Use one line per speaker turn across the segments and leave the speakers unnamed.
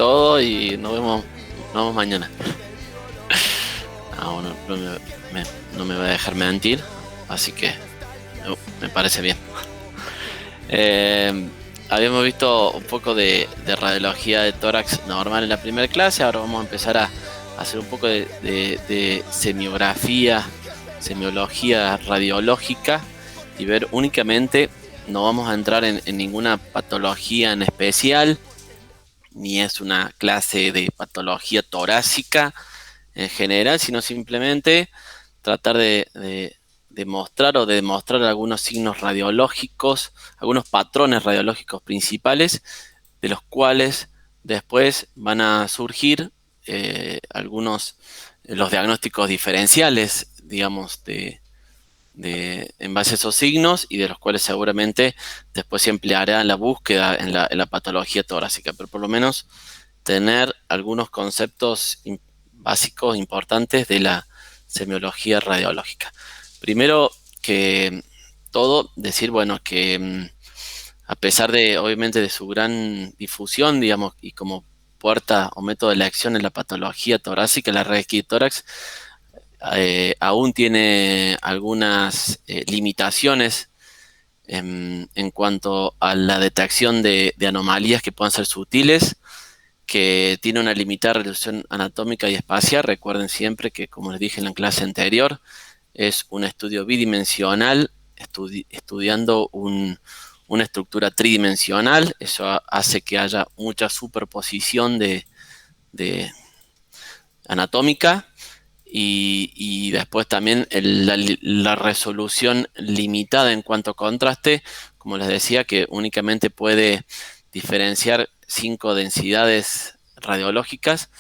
todo y nos vemos mañana. Bueno, no me va a dejar mentir, así que me parece bien. Habíamos visto un poco de radiología de tórax normal en la primera clase. Ahora vamos a empezar a hacer un poco de semiología radiológica y ver únicamente. No vamos a entrar en ninguna patología en especial, ni es una clase de patología torácica en general, sino simplemente tratar de mostrar o de demostrar algunos signos radiológicos, algunos patrones radiológicos principales, de los cuales después van a surgir los diagnósticos diferenciales, digamos, en base a esos signos, y de los cuales seguramente después se empleará en la búsqueda en la patología torácica, pero por lo menos tener algunos conceptos básicos importantes de la semiología radiológica. Primero que todo, decir, bueno, que a pesar de, obviamente, de su gran difusión, digamos, y como puerta o método de elección en la patología torácica, la Reiki tórax, aún tiene algunas limitaciones en cuanto a la detección de anomalías que puedan ser sutiles, que tiene una limitada resolución anatómica y espacial. Recuerden siempre que, como les dije en la clase anterior, es un estudio bidimensional estudiando una estructura tridimensional. Eso hace que haya mucha superposición de anatómica. Y después también la resolución limitada en cuanto a contraste, como les decía, que únicamente puede diferenciar 5 densidades radiológicas,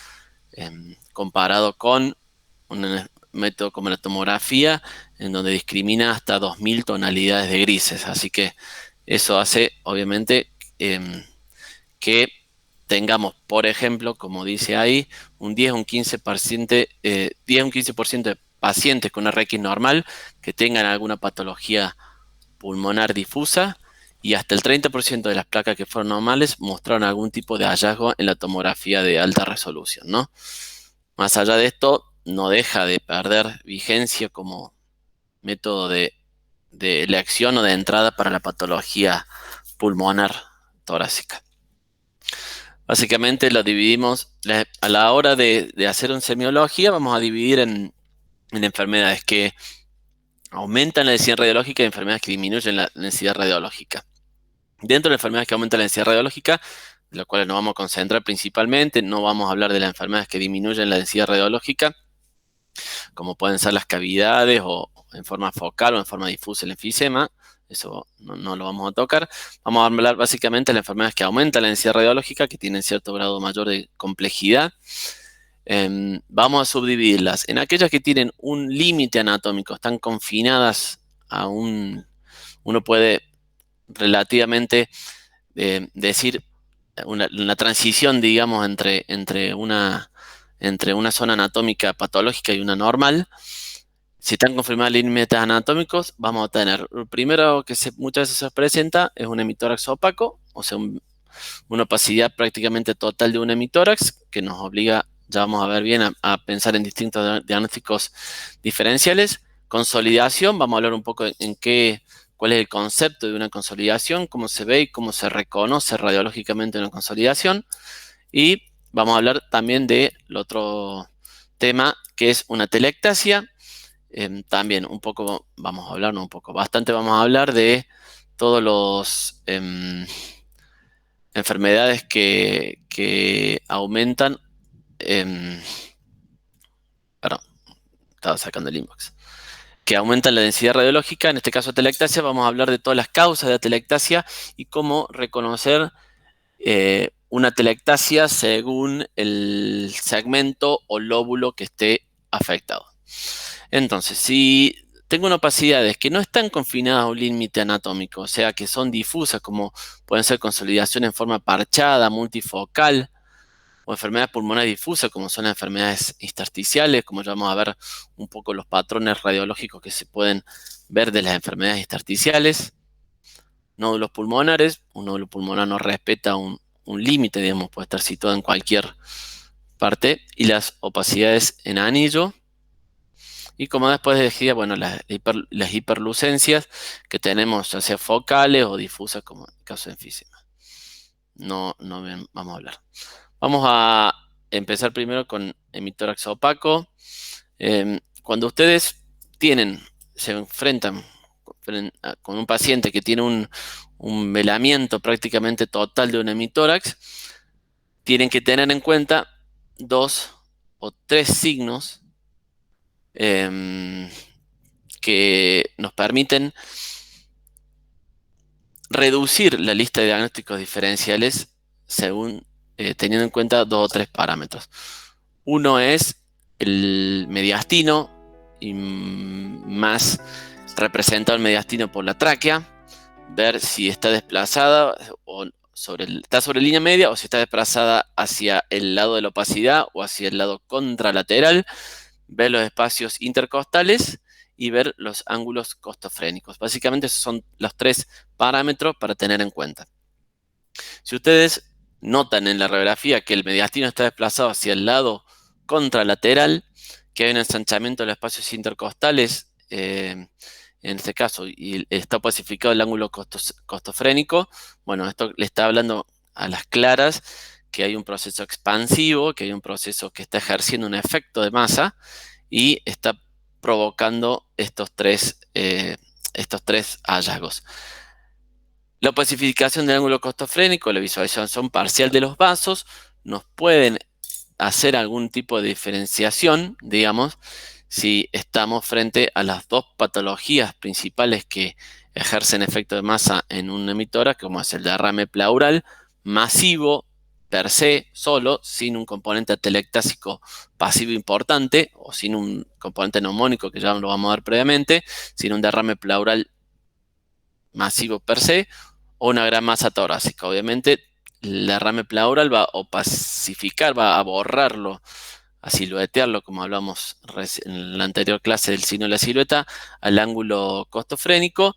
comparado con un método como la tomografía, en donde discrimina hasta 2000 tonalidades de grises. Así que eso hace, obviamente, que tengamos, por ejemplo, como dice ahí, un 10 o un 15%, 10 o un 15% de pacientes con RX normal que tengan alguna patología pulmonar difusa, y hasta el 30% de las placas que fueron normales mostraron algún tipo de hallazgo en la tomografía de alta resolución, ¿no? Más allá de esto, no deja de perder vigencia como método de elección o de entrada para la patología pulmonar torácica. Básicamente lo dividimos, a la hora de hacer una semiología, vamos a dividir en enfermedades que aumentan la densidad radiológica y enfermedades que disminuyen la densidad radiológica. Dentro de las enfermedades que aumentan la densidad radiológica, de las cuales nos vamos a concentrar principalmente, no vamos a hablar de las enfermedades que disminuyen la densidad radiológica, como pueden ser las cavidades o en forma focal o en forma difusa el enfisema. Eso no lo vamos a tocar. Vamos a hablar básicamente de las enfermedades que aumentan la densidad radiológica, que tienen cierto grado mayor de complejidad. Vamos a subdividirlas en aquellas que tienen un límite anatómico, están confinadas a uno puede relativamente decir una transición, digamos, entre una zona anatómica patológica y una normal. Si están confirmados límites anatómicos, vamos a tener, lo primero que muchas veces se presenta es un hemitórax opaco, o sea, una opacidad prácticamente total de un hemitórax, que nos obliga, ya vamos a ver bien, a pensar en distintos diagnósticos diferenciales. Consolidación, vamos a hablar un poco cuál es el concepto de una consolidación, cómo se ve y cómo se reconoce radiológicamente una consolidación. Y vamos a hablar también del otro tema, que es una telectasia. También un poco, bastante vamos a hablar de todos los enfermedades que aumentan. Perdón, estaba sacando el inbox. Que aumentan la densidad radiológica, en este caso atelectasia. Vamos a hablar de todas las causas de atelectasia y cómo reconocer una atelectasia según el segmento o lóbulo que esté afectado. Entonces, si tengo una opacidades que no están confinadas a un límite anatómico, o sea, que son difusas, como pueden ser consolidación en forma parchada, multifocal, o enfermedades pulmonares difusas, como son las enfermedades intersticiales, como ya vamos a ver un poco los patrones radiológicos que se pueden ver de las enfermedades intersticiales. Nódulos pulmonares, un nódulo pulmonar no respeta un un límite, digamos, puede estar situado en cualquier parte, y las opacidades en anillo. Y como después decía, bueno, las hiperlucencias que tenemos, ya sea focales o difusas, como en el caso de enfisema. No bien, vamos a hablar. Vamos a empezar primero con hemitórax opaco. Cuando ustedes se enfrentan con un paciente que tiene un velamiento prácticamente total de un hemitórax, tienen que tener en cuenta 2 o 3 signos que nos permiten reducir la lista de diagnósticos diferenciales según teniendo en cuenta 2 o 3 parámetros. Uno es el mediastino, y más representado el mediastino por la tráquea, ver si está desplazada o está sobre línea media o si está desplazada hacia el lado de la opacidad o hacia el lado contralateral, ver los espacios intercostales y ver los ángulos costofrénicos. Básicamente esos son los 3 parámetros para tener en cuenta. Si ustedes notan en la radiografía que el mediastino está desplazado hacia el lado contralateral, que hay un ensanchamiento de los espacios intercostales, en este caso, y está opacificado el ángulo costofrénico, bueno, esto le está hablando a las claras que hay un proceso expansivo, que hay un proceso que está ejerciendo un efecto de masa y está provocando estos tres hallazgos. La opacificación del ángulo costofrénico, la visualización parcial de los vasos, nos pueden hacer algún tipo de diferenciación, digamos, si estamos frente a las 2 patologías principales que ejercen efecto de masa en un hemitórax, como es el derrame pleural masivo per se, solo, sin un componente atelectásico pasivo importante, o sin un componente neumónico, que ya lo vamos a ver previamente, sin un derrame pleural masivo per se, o una gran masa torácica. Obviamente, el derrame pleural va a opacificar, va a borrarlo, a siluetearlo, como hablamos en la anterior clase del signo de la silueta, al ángulo costofrénico.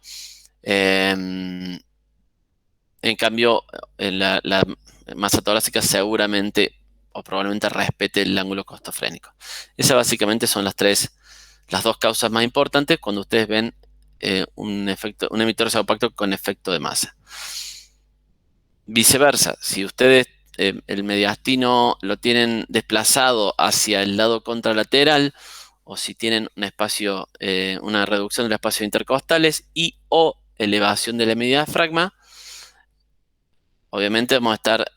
En cambio, la masa torácica seguramente o probablemente respete el ángulo costofrénico. Esas básicamente son las 2 causas más importantes cuando ustedes ven un emitor opaco con efecto de masa. Viceversa, si ustedes el mediastino lo tienen desplazado hacia el lado contralateral, o si tienen un espacio, una reducción de los espacios intercostales y o elevación del hemidiafragma, obviamente vamos a estar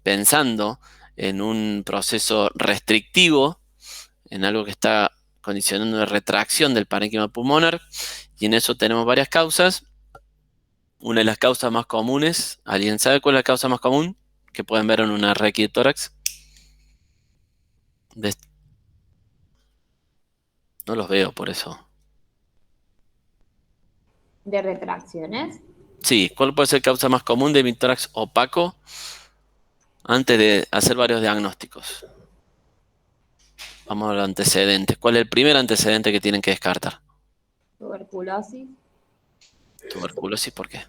pensando en un proceso restrictivo, en algo que está condicionando una retracción del parénquima pulmonar, y en eso tenemos varias causas. Una de las causas más comunes, ¿alguien sabe cuál es la causa más común que pueden ver en una RX de tórax? No los veo por eso.
¿De retracciones?
Sí, ¿cuál puede ser la causa más común de hemitórax opaco antes de hacer varios diagnósticos? Vamos a los antecedentes. ¿Cuál es el primer antecedente que tienen que descartar?
Tuberculosis.
Tuberculosis, ¿por qué?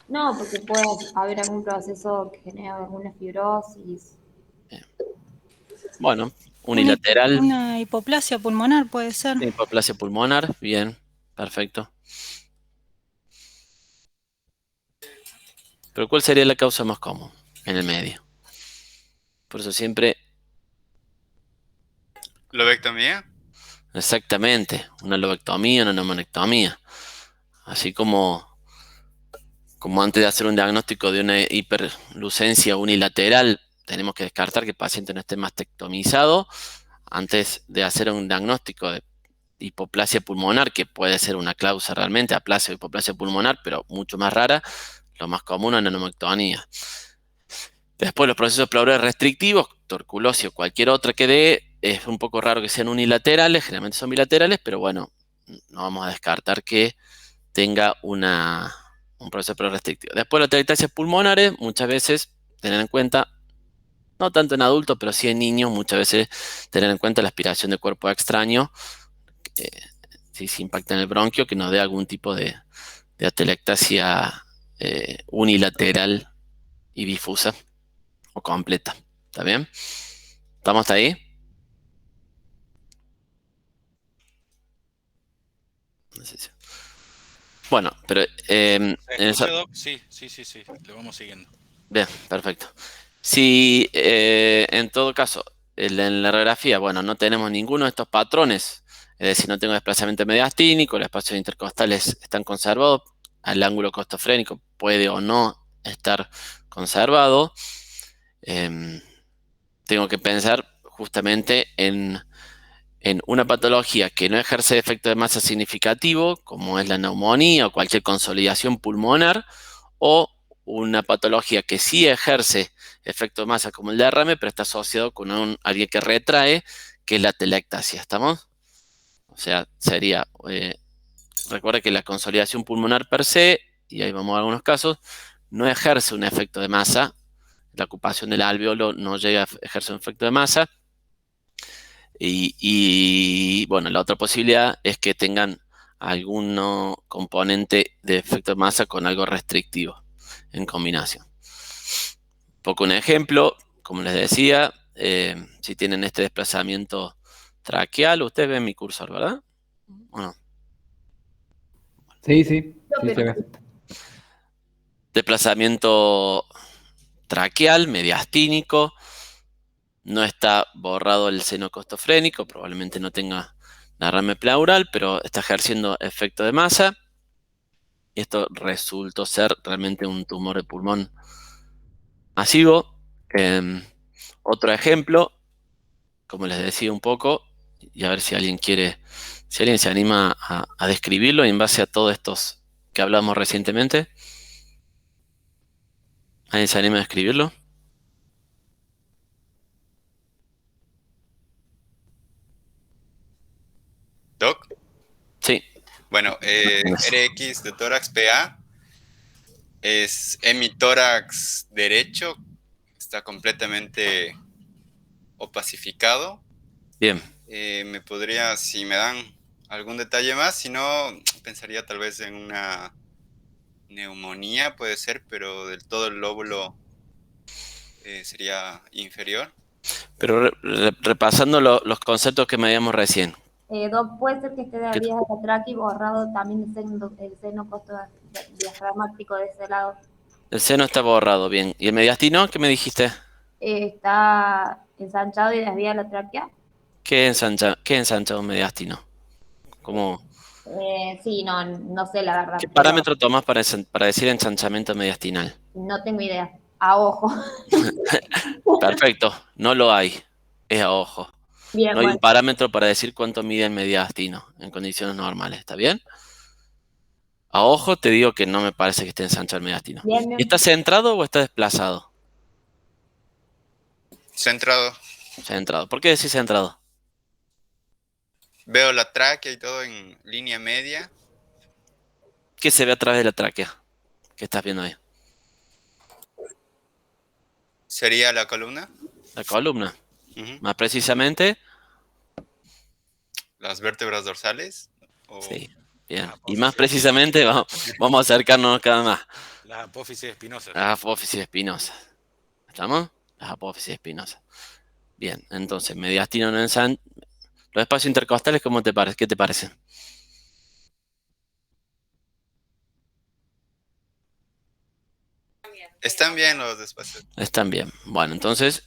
No, porque puede haber algún proceso que genere alguna fibrosis.
Bien. Bueno, unilateral.
Una hipoplasia pulmonar puede ser.
Hipoplasia pulmonar, bien, perfecto. Pero ¿cuál sería la causa más común en el medio? Por eso siempre...
¿Lobectomía?
Exactamente, una lobectomía, una neumonectomía. Así como antes de hacer un diagnóstico de una hiperlucencia unilateral, tenemos que descartar que el paciente no esté mastectomizado. Antes de hacer un diagnóstico de hipoplasia pulmonar, que puede ser una causa realmente, aplasia o hipoplasia pulmonar, pero mucho más rara, lo más común es una neumonectomía. Después los procesos pleurales restrictivos, tuberculosis o cualquier otra que dé, es un poco raro que sean unilaterales, generalmente son bilaterales, pero bueno, no vamos a descartar que tenga un proceso pleural restrictivo. Después las atelectasias pulmonares, muchas veces tener en cuenta, no tanto en adultos, pero sí en niños, muchas veces tener en cuenta la aspiración de cuerpo extraño, si se impacta en el bronquio, que nos dé algún tipo de atelectasia unilateral y difusa. o completa. ¿Está bien? ¿Estamos hasta ahí? Bueno, pero
¿Se escucha, Doc? Sí, le vamos siguiendo.
bien, perfecto. Si en todo caso, en la radiografía, bueno, no tenemos ninguno de estos patrones, es decir, no tengo desplazamiento mediastínico, los espacios intercostales están conservados, el ángulo costofrénico puede o no estar conservado, tengo que pensar justamente en una patología que no ejerce efecto de masa significativo, como es la neumonía o cualquier consolidación pulmonar, o una patología que sí ejerce efecto de masa como el derrame, pero está asociado con alguien que retrae, que es la telectasia. ¿Estamos? O sea, sería, recuerda que la consolidación pulmonar per se, y ahí vamos a algunos casos, no ejerce un efecto de masa. La ocupación del alveolo no llega a ejercer un efecto de masa. Bueno, la otra posibilidad es que tengan algún componente de efecto de masa con algo restrictivo en combinación. Un ejemplo, como les decía, si tienen este desplazamiento traqueal, ustedes ven mi cursor, ¿verdad? ¿O no?
Sí, se ve.
Desplazamiento traqueal, mediastínico, no está borrado el seno costofrénico, probablemente no tenga derrame pleural, pero está ejerciendo efecto de masa. Y esto resultó ser realmente un tumor de pulmón masivo. Otro ejemplo, como les decía un poco, y a ver si alguien se anima a describirlo en base a todos estos que hablamos recientemente. ¿Alguien se anima a describirlo?
Doc,
Sí.
bueno, RX de tórax PA es hemitórax derecho, está completamente opacificado.
Bien.
Me podría, si me dan algún detalle más, si no, pensaría tal vez en una neumonía, puede ser, pero del todo el lóbulo sería inferior.
Pero repasando los conceptos que me habíamos recién.
Doc, puede ser que esté de vías de la tráquea y borrado también el seno diafragmático de ese lado.
El seno está borrado, bien. ¿Y el mediastino? ¿Qué me dijiste?
Está ensanchado y desvía la tráquea.
¿Qué ensancha un mediastino? ¿Cómo?
Sí, no sé la verdad.
¿Qué parámetro tomas para decir ensanchamiento mediastinal?
No tengo idea. A ojo.
Perfecto, no lo hay. Es a ojo.
Bien,
No hay un
bueno.
parámetro para decir cuánto mide el mediastino en condiciones normales, ¿está bien? A ojo te digo que no me parece que esté ensanchado el mediastino.
Bien, bien.
¿Y está centrado o está desplazado?
Centrado.
Centrado. ¿Por qué decís centrado?
Veo la tráquea y todo en línea media.
¿Qué se ve a través de la tráquea? ¿Qué estás viendo ahí?
¿Sería la columna?
La columna.
Uh-huh.
Más precisamente.
¿Las vértebras dorsales?
Sí, bien. Y más precisamente, vamos a acercarnos cada vez más.
Las apófisis espinosas.
Las apófisis espinosas. ¿Estamos? Las apófisis espinosas. Bien, entonces, mediastino no ensancha. Los espacios intercostales, ¿cómo te parece? ¿Qué te parece?
Están bien los espacios.
Están bien. Bueno, entonces,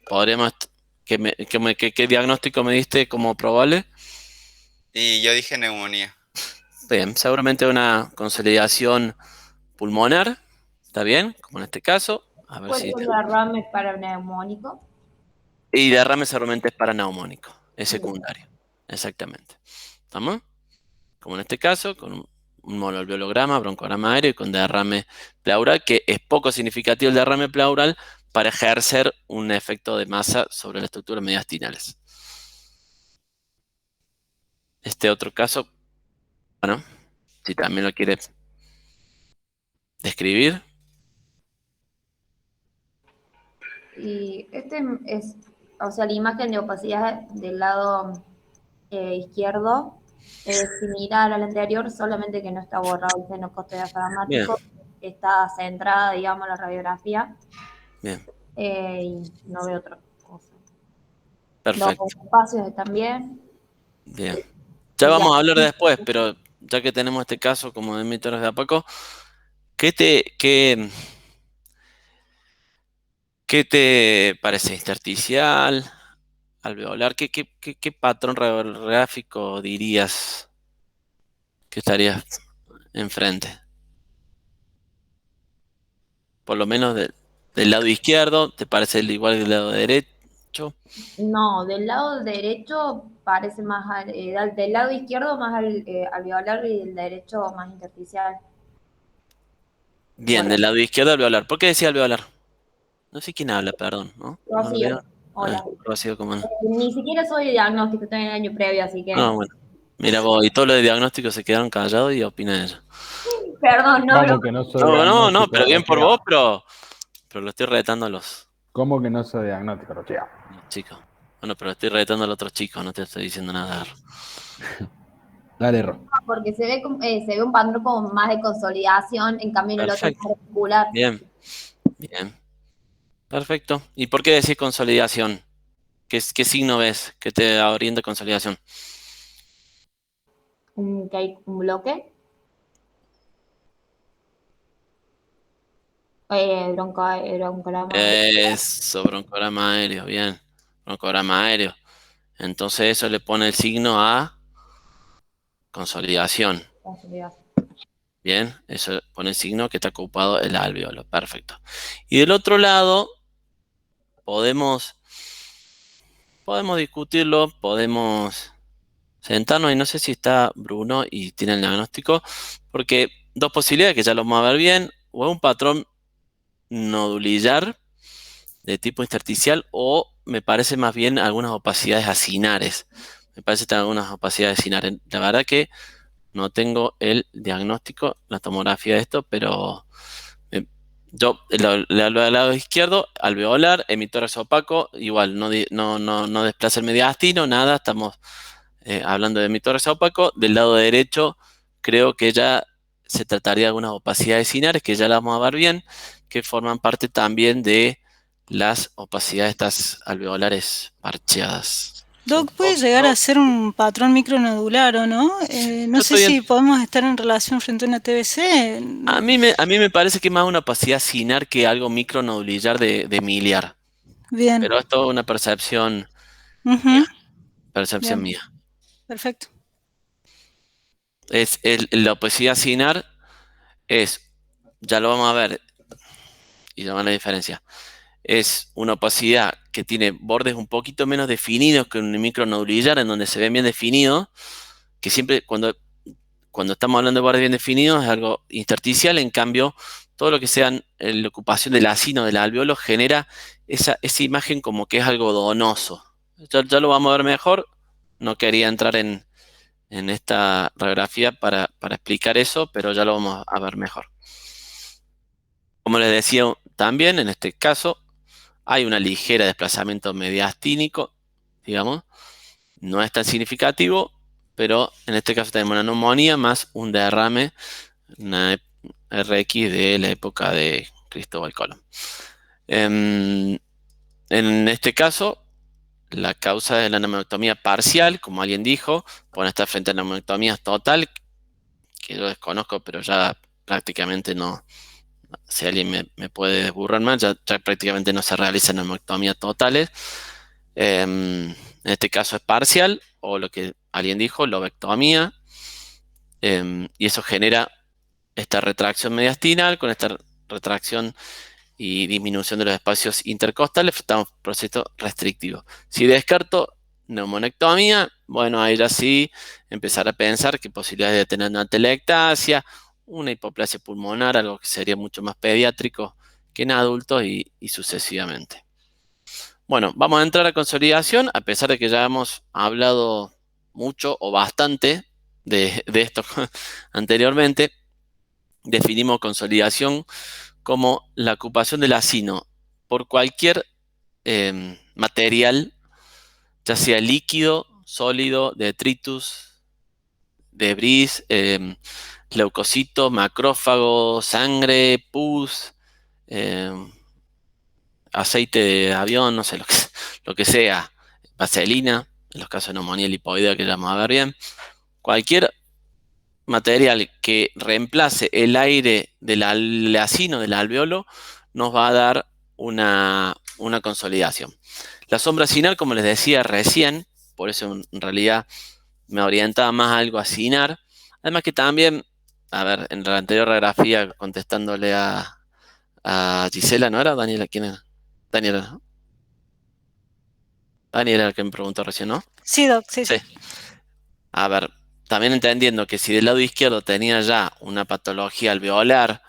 podríamos. ¿Qué diagnóstico me diste como probable?
Y yo dije neumonía.
Bien, seguramente una consolidación pulmonar. ¿Está bien? Como en este caso. A ver
¿Puede
si.
ser derrame paraneumónico?
Y derrame seguramente es paraneumónico. Es secundario. Exactamente. ¿Estamos? Como en este caso, con un monoalveolograma, broncograma aéreo y con derrame pleural, que es poco significativo el derrame pleural para ejercer un efecto de masa sobre las estructuras mediastinales. Este otro caso, bueno, si también lo quieres describir.
Y este es, o sea, la imagen de opacidad del lado izquierdo es similar al anterior, solamente que no está borrado el seno costodiafragmático, está centrada, digamos, la radiografía.
Bien,
y no veo otra cosa.
perfecto.
Los espacios están bien.
Bien. Ya vamos a hablar después, pero ya que tenemos este caso como de emisores de Opaco, ¿qué te parece? ¿Intersticial? ¿Alveolar? ¿Qué patrón radiográfico dirías que estarías enfrente? Por lo menos del lado izquierdo, ¿te parece igual que del lado derecho?
No, del lado derecho parece más, del lado izquierdo más alveolar y del derecho más intersticial.
Bien,
Por
del lado izquierdo alveolar. ¿Por qué decía alveolar? No sé quién habla, perdón, ¿no? No lo
Rocío,
veo. Ah,
hola.
Rocío, ¿cómo no?
Ni siquiera soy de diagnóstico, estoy en el año previo, así
Ah,
que.
bueno. Mira vos, y todos los de diagnóstico se quedaron callados y opina ella.
Perdón, no hablo.
¿Cómo que no soy
No,
diagnóstico,
pero bien por
Rochea?
vos, pero lo estoy retando a los
¿Cómo que no soy diagnóstico, Rochea?
chicos. Bueno, pero estoy retando a los otros chicos, no te estoy diciendo nada.
Dale, Ro.
Porque se ve un patrón como más de consolidación, en cambio en el otro es
Perfecto.
más reticular.
Bien, bien. Perfecto. ¿Y por qué decís consolidación? ¿Qué signo ves que te orienta a consolidación?
Que hay un bloque. Broncolama.
Eso, broncograma aéreo, bien. Broncograma aéreo. Entonces eso le pone el signo a consolidación.
Consolidación.
Bien, eso pone el signo que está ocupado el alveolo. Perfecto. Y del otro lado, podemos discutirlo, podemos sentarnos y no sé si está Bruno y tiene el diagnóstico, porque dos posibilidades que ya lo vamos a ver bien, o es un patrón nodulillar de tipo intersticial o me parece más bien algunas opacidades acinares. Me parece que tiene algunas opacidades acinares. La verdad que no tengo el diagnóstico, la tomografía de esto, pero yo le hablo del lado izquierdo, alveolar, emisores opaco, igual no desplaza el mediastino, nada, estamos hablando de emisores opaco. Del lado derecho creo que ya se trataría de algunas opacidades cinares, que ya las vamos a ver bien, que forman parte también de las opacidades estas alveolares parcheadas.
Doc, puede llegar a ser un patrón micronodular o no. No
Yo
sé
estoy
si podemos estar en relación frente a una TBC.
a mí me parece que es más una opacidad cinar que algo micronodulillar de miliar.
Bien.
Pero esto es una percepción
Ujú. Bien.
mía.
Perfecto.
La opacidad cinar es, ya lo vamos a ver, y ya van la diferencia. Es una opacidad que tiene bordes un poquito menos definidos que un micronodulillar, en donde se ven bien definidos, que siempre cuando estamos hablando de bordes bien definidos es algo intersticial. En cambio, todo lo que sea la ocupación del acino del alveolo genera esa imagen como que es algo donoso. Ya lo vamos a ver mejor. No quería entrar en esta radiografía para explicar eso, pero ya lo vamos a ver mejor. Como les decía también, en este caso, hay una ligera desplazamiento mediastínico, digamos. No es tan significativo, pero en este caso tenemos una neumonía más un derrame, una RX de la época de Cristóbal Colón. En este caso, la causa es la neumonectomía parcial, como alguien dijo, pueden estar frente a la neumonectomía total, que yo desconozco, pero ya prácticamente no. Si alguien me puede desburrar más, ya prácticamente no se realizan neumonectomías totales. En este caso es parcial, o lo que alguien dijo, lobectomía, y eso genera esta retracción mediastinal. Con esta retracción y disminución de los espacios intercostales, estamos en proceso restrictivo. Si descarto neumonectomía, bueno, ahí ya sí empezar a pensar que posibilidades de tener una telectasia, una hipoplasia pulmonar, algo que sería mucho más pediátrico que en adultos y sucesivamente. Bueno, vamos a entrar a consolidación, a pesar de que ya hemos hablado mucho o bastante de esto anteriormente. Definimos consolidación como la ocupación del acino por cualquier material, ya sea líquido, sólido, detritus, debris, leucocito, macrófago, sangre, pus, aceite de avión, no sé, lo que sea, vaselina, en los casos de neumonía lipoidea que ya vamos a ver bien, cualquier material que reemplace el aire del alveolo, del alveolo, nos va a dar una consolidación. La sombra sinar, como les decía recién, por eso en realidad me orientaba más a algo a sinar. Además que también, a ver, en la anterior radiografía, contestándole a Gisela, ¿no era? Daniela, ¿quién era? Daniela, ¿no? Daniela era el que me preguntó recién, ¿no?
Sí, Doc, sí.
A ver, también entendiendo que si del lado izquierdo tenía ya una patología alveolar,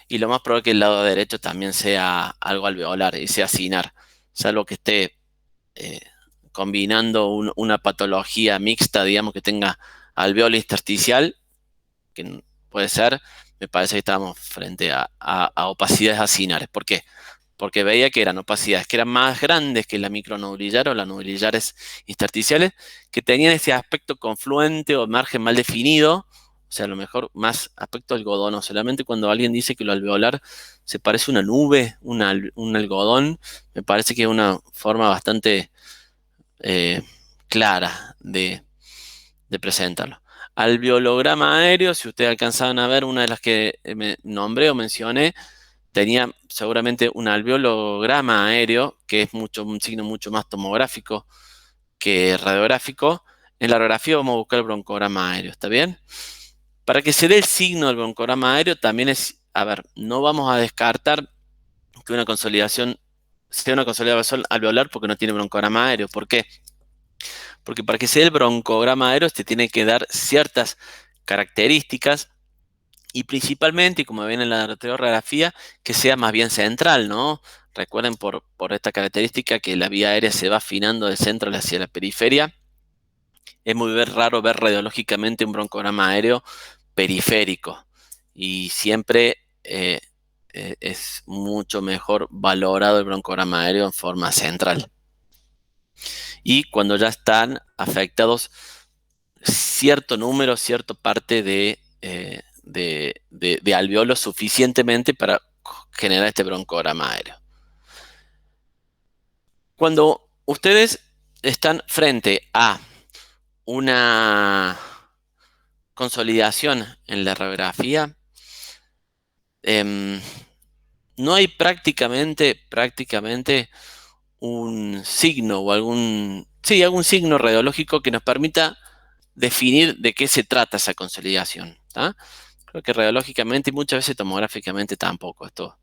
y lo más probable es que el lado derecho también sea algo alveolar y sea sinar, salvo que esté combinando una patología mixta, digamos, que tenga alveolo intersticial, que puede ser, me parece que estamos frente a opacidades acinares. ¿Por qué? Porque veía que eran opacidades que eran más grandes que la micronodulillar o las nodulares intersticiales, que tenían ese aspecto confluente o margen mal definido, o sea, a lo mejor más aspecto algodón. Solamente cuando alguien dice que lo alveolar se parece a una nube, un algodón, me parece que es una forma bastante clara de presentarlo. Alveolograma aéreo, si ustedes alcanzaban a ver, una de las que me nombré o mencioné, tenía seguramente un alveolograma aéreo, que es un signo mucho más tomográfico que radiográfico. En la radiografía vamos a buscar el broncograma aéreo, ¿está bien? Para que se dé el signo del broncograma aéreo, también es, a ver, no vamos a descartar que una consolidación sea una consolidación alveolar porque no tiene broncograma aéreo. ¿Por qué? Porque para que se dé el broncograma aéreo, tiene que dar ciertas características y principalmente, y como ven en la radiografía, que sea más bien central, ¿no? Recuerden por esta característica que la vía aérea se va afinando del centro hacia la periferia. Es muy raro ver radiológicamente un broncograma aéreo periférico y siempre es mucho mejor valorado el broncograma aéreo en forma central. Y cuando ya están afectados cierto número, cierta parte de alveolos suficientemente para generar este broncograma aéreo. Cuando ustedes están frente a una consolidación en la radiografía, no hay prácticamente un signo o algún signo radiológico que nos permita definir de qué se trata esa consolidación. ¿Tá? Creo que radiológicamente y muchas veces tomográficamente tampoco, esto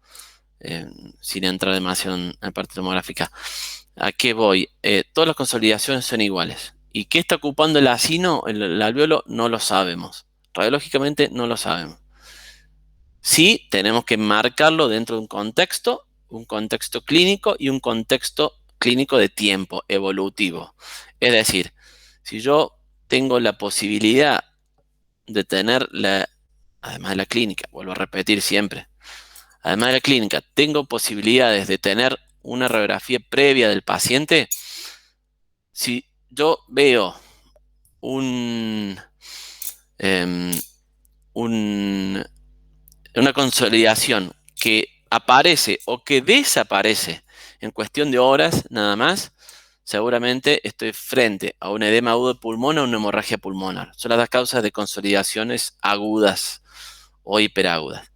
sin entrar demasiado en la parte tomográfica. ¿A qué voy? Todas las consolidaciones son iguales. ¿Y qué está ocupando el acino, el alveolo? No lo sabemos. Radiológicamente no lo sabemos. Sí, tenemos que marcarlo dentro de un contexto clínico y un contexto clínico de tiempo evolutivo. Es decir, si yo tengo la posibilidad de tener, además de la clínica, vuelvo a repetir siempre, además de la clínica, tengo posibilidades de tener una radiografía previa del paciente. Si yo veo una consolidación que aparece o que desaparece en cuestión de horas nada más, seguramente estoy frente a un edema agudo de pulmón o una hemorragia pulmonar. Son las dos causas de consolidaciones agudas o hiperagudas.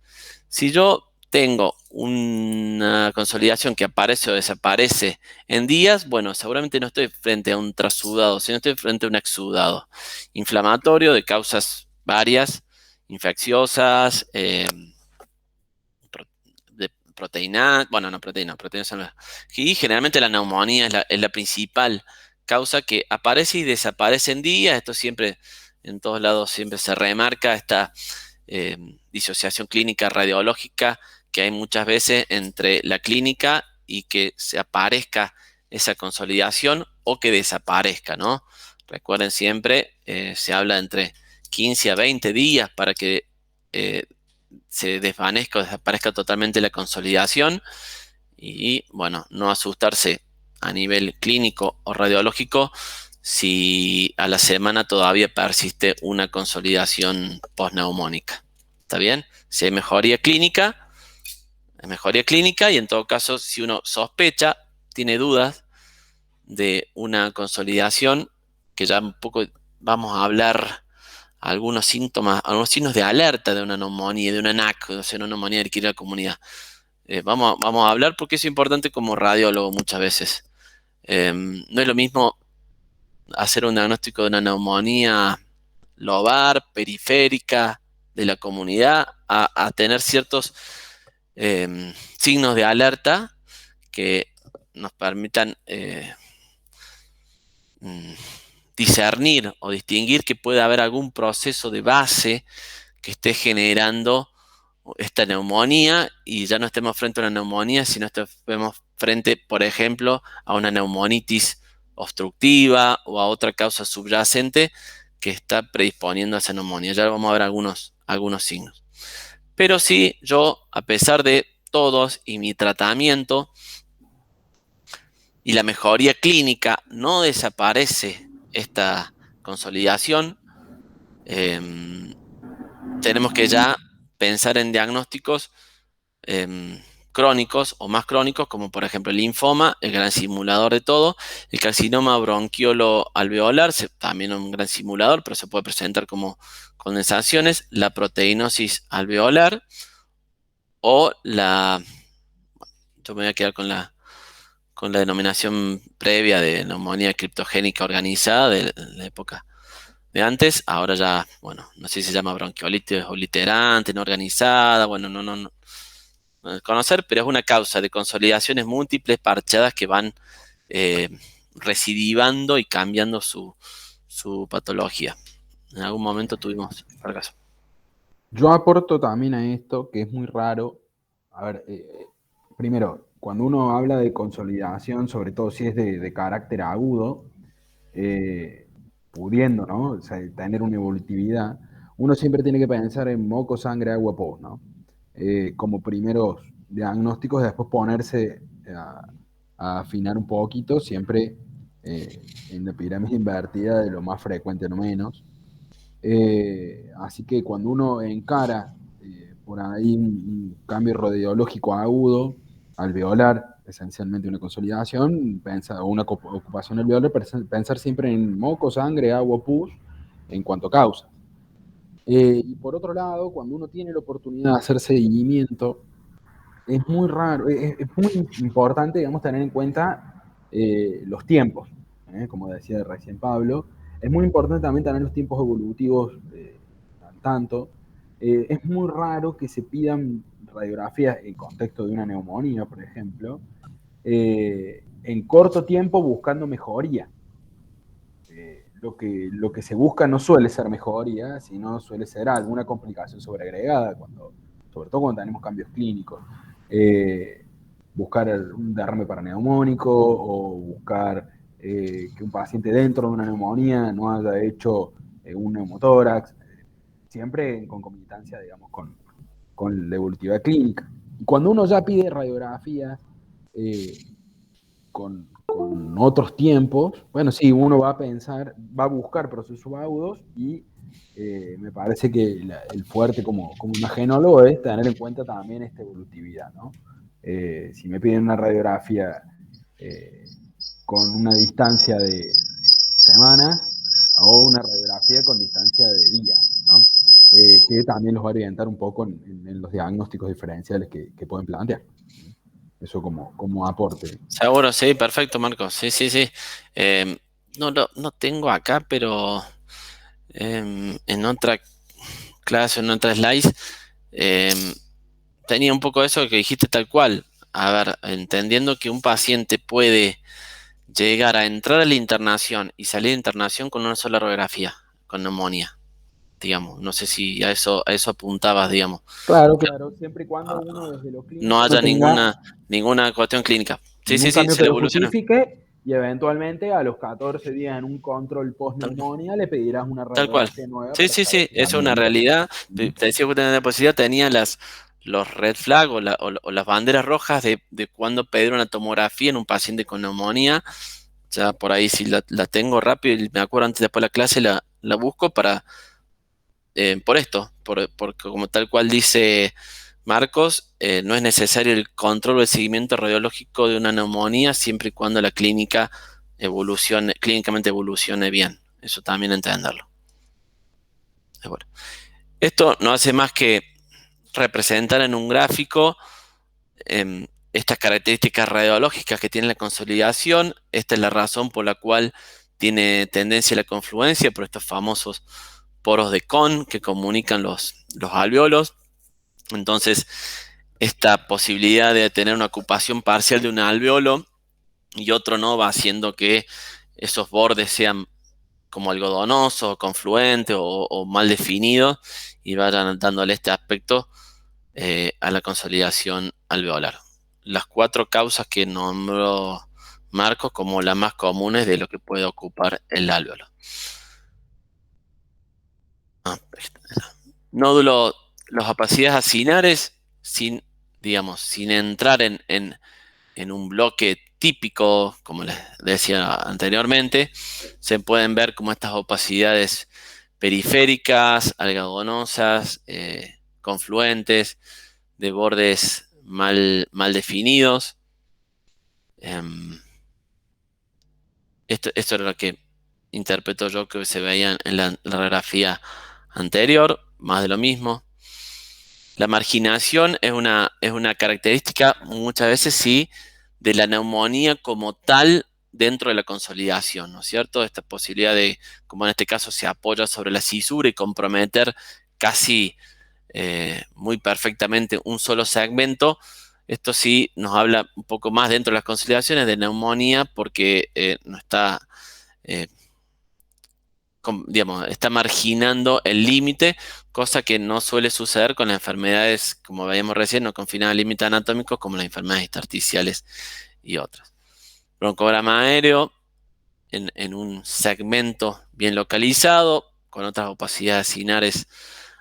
Si yo tengo una consolidación que aparece o desaparece en días, bueno, seguramente no estoy frente a un trasudado, sino estoy frente a un exudado inflamatorio de causas varias, infecciosas, proteínas son las, y generalmente la neumonía es la principal causa que aparece y desaparece en días. Esto siempre, en todos lados, siempre se remarca esta disociación clínica radiológica que hay muchas veces entre la clínica y que se aparezca esa consolidación o que desaparezca, ¿no? Recuerden siempre, se habla entre 15 a 20 días para que se desvanezca o desaparezca totalmente la consolidación y, bueno, no asustarse a nivel clínico o radiológico si a la semana todavía persiste una consolidación postneumónica. ¿Está bien? Si hay mejoría clínica, mejoría clínica, y en todo caso, si uno sospecha, tiene dudas de una consolidación, que ya un poco vamos a hablar algunos síntomas, algunos signos de alerta de una neumonía, de una NAC, o sea, una neumonía adquirida en la comunidad. Vamos a hablar porque es importante como radiólogo muchas veces. No es lo mismo hacer un diagnóstico de una neumonía lobar, periférica, de la comunidad, a tener ciertos signos de alerta que nos permitan discernir o distinguir que puede haber algún proceso de base que esté generando esta neumonía, y ya no estemos frente a una neumonía, sino estemos frente, por ejemplo, a una neumonitis obstructiva o a otra causa subyacente que está predisponiendo a esa neumonía. Ya vamos a ver algunos signos. Pero sí, yo, a pesar de todos y mi tratamiento y la mejoría clínica, no desaparece esta consolidación. Tenemos que ya pensar en diagnósticos crónicos o más crónicos, como por ejemplo el linfoma, el gran simulador de todo, el carcinoma bronquiolo alveolar, también un gran simulador, pero se puede presentar como condensaciones, la proteinosis alveolar, o yo me voy a quedar con la denominación previa de neumonía criptogénica organizada de la época de antes. Ahora ya, bueno, no sé si se llama bronquiolitis obliterante, no organizada, bueno, no conocer, pero es una causa de consolidaciones múltiples parchadas que van recidivando y cambiando su patología. En algún momento tuvimos fracaso.
Yo aporto también a esto, que es muy raro. A ver, primero, cuando uno habla de consolidación, sobre todo si es de carácter agudo, pudiendo, ¿no? O sea, tener una evolutividad, uno siempre tiene que pensar en moco, sangre, agua, pus, ¿no? Como primeros diagnósticos, después ponerse a afinar un poquito, siempre en la pirámide invertida de lo más frecuente, no menos. Así que cuando uno encara por ahí un cambio radiológico agudo, alveolar, esencialmente una consolidación, o una ocupación alveolar, pensar siempre en moco, sangre, agua, pus, en cuanto a causa. Y por otro lado, cuando uno tiene la oportunidad de hacer seguimiento, es muy raro, es muy importante, digamos, tener en cuenta los tiempos, como decía recién Pablo. Es muy importante también tener los tiempos evolutivos al tanto. Es muy raro que se pidan radiografías en contexto de una neumonía, por ejemplo, en corto tiempo buscando mejoría. Lo que se busca no suele ser mejoría, sino suele ser alguna complicación sobreagregada, sobre todo cuando tenemos cambios clínicos. Buscar un derrame paraneumónico o buscar que un paciente dentro de una neumonía no haya hecho un neumotórax, siempre en concomitancia, digamos, con la evolutividad clínica. Y cuando uno ya pide radiografías con otros tiempos, bueno, sí, uno va a buscar procesos agudos, y me parece que el fuerte como imagenólogo es tener en cuenta también esta evolutividad, ¿no? Si me piden una radiografía con una distancia de semanas, o una radiografía con distancia de días, ¿no? Que también los va a orientar un poco en los diagnósticos diferenciales que pueden plantear. Eso como aporte.
Seguro, sí, perfecto, Marcos. Sí. No tengo acá, pero en otra clase, en otra slide, tenía un poco eso que dijiste tal cual. A ver, entendiendo que un paciente puede llegar a entrar a la internación y salir de internación con una sola radiografía, con neumonía, digamos. No sé si a eso apuntabas, digamos.
Claro, siempre y cuando uno desde lo clínico
no haya ninguna cuestión clínica. Sí,
cambio
se
que
le
lo
evoluciona.
Justifique, y eventualmente a los 14 días en un control post-neumonía le pedirás una radiografía nueva.
Sí, eso es una realidad. Te decía que tenía la posibilidad, tenía los red flag o las banderas rojas de cuando pedir una tomografía en un paciente con neumonía. Ya por ahí si la tengo rápido, y me acuerdo antes, después de la clase la busco por esto, porque como tal cual dice Marcos, no es necesario el control o el seguimiento radiológico de una neumonía siempre y cuando la clínicamente evolucione bien. Eso también entenderlo. Bueno, esto no hace más que representar en un gráfico estas características radiológicas que tiene la consolidación. Esta es la razón por la cual tiene tendencia a la confluencia por estos famosos poros de Kohn que comunican los alveolos. Entonces, esta posibilidad de tener una ocupación parcial de un alveolo y otro no va haciendo que esos bordes sean como algodonosos, confluentes o mal definidos y vayan dándole este aspecto a la consolidación alveolar. Las 4 causas que nombró Marcos como las más comunes de lo que puede ocupar el alveolo. Nódulos, las opacidades acinares, sin entrar en un bloque típico, como les decía anteriormente, se pueden ver como estas opacidades periféricas, algodonosas, confluentes, de bordes mal definidos. Esto era lo que interpreto yo que se veía en la radiografía anterior, más de lo mismo. La marginación es una característica muchas veces sí de la neumonía como tal dentro de la consolidación, ¿no es cierto? Esta posibilidad de, como en este caso se apoya sobre la cisura y comprometer casi muy perfectamente un solo segmento. Esto sí nos habla un poco más dentro de las consolidaciones de neumonía porque no está, está marginando el límite, cosa que no suele suceder con las enfermedades, como veíamos recién, no confinadas al límite anatómico, como las enfermedades intersticiales y otras. Broncograma aéreo en un segmento bien localizado, con otras opacidades acinares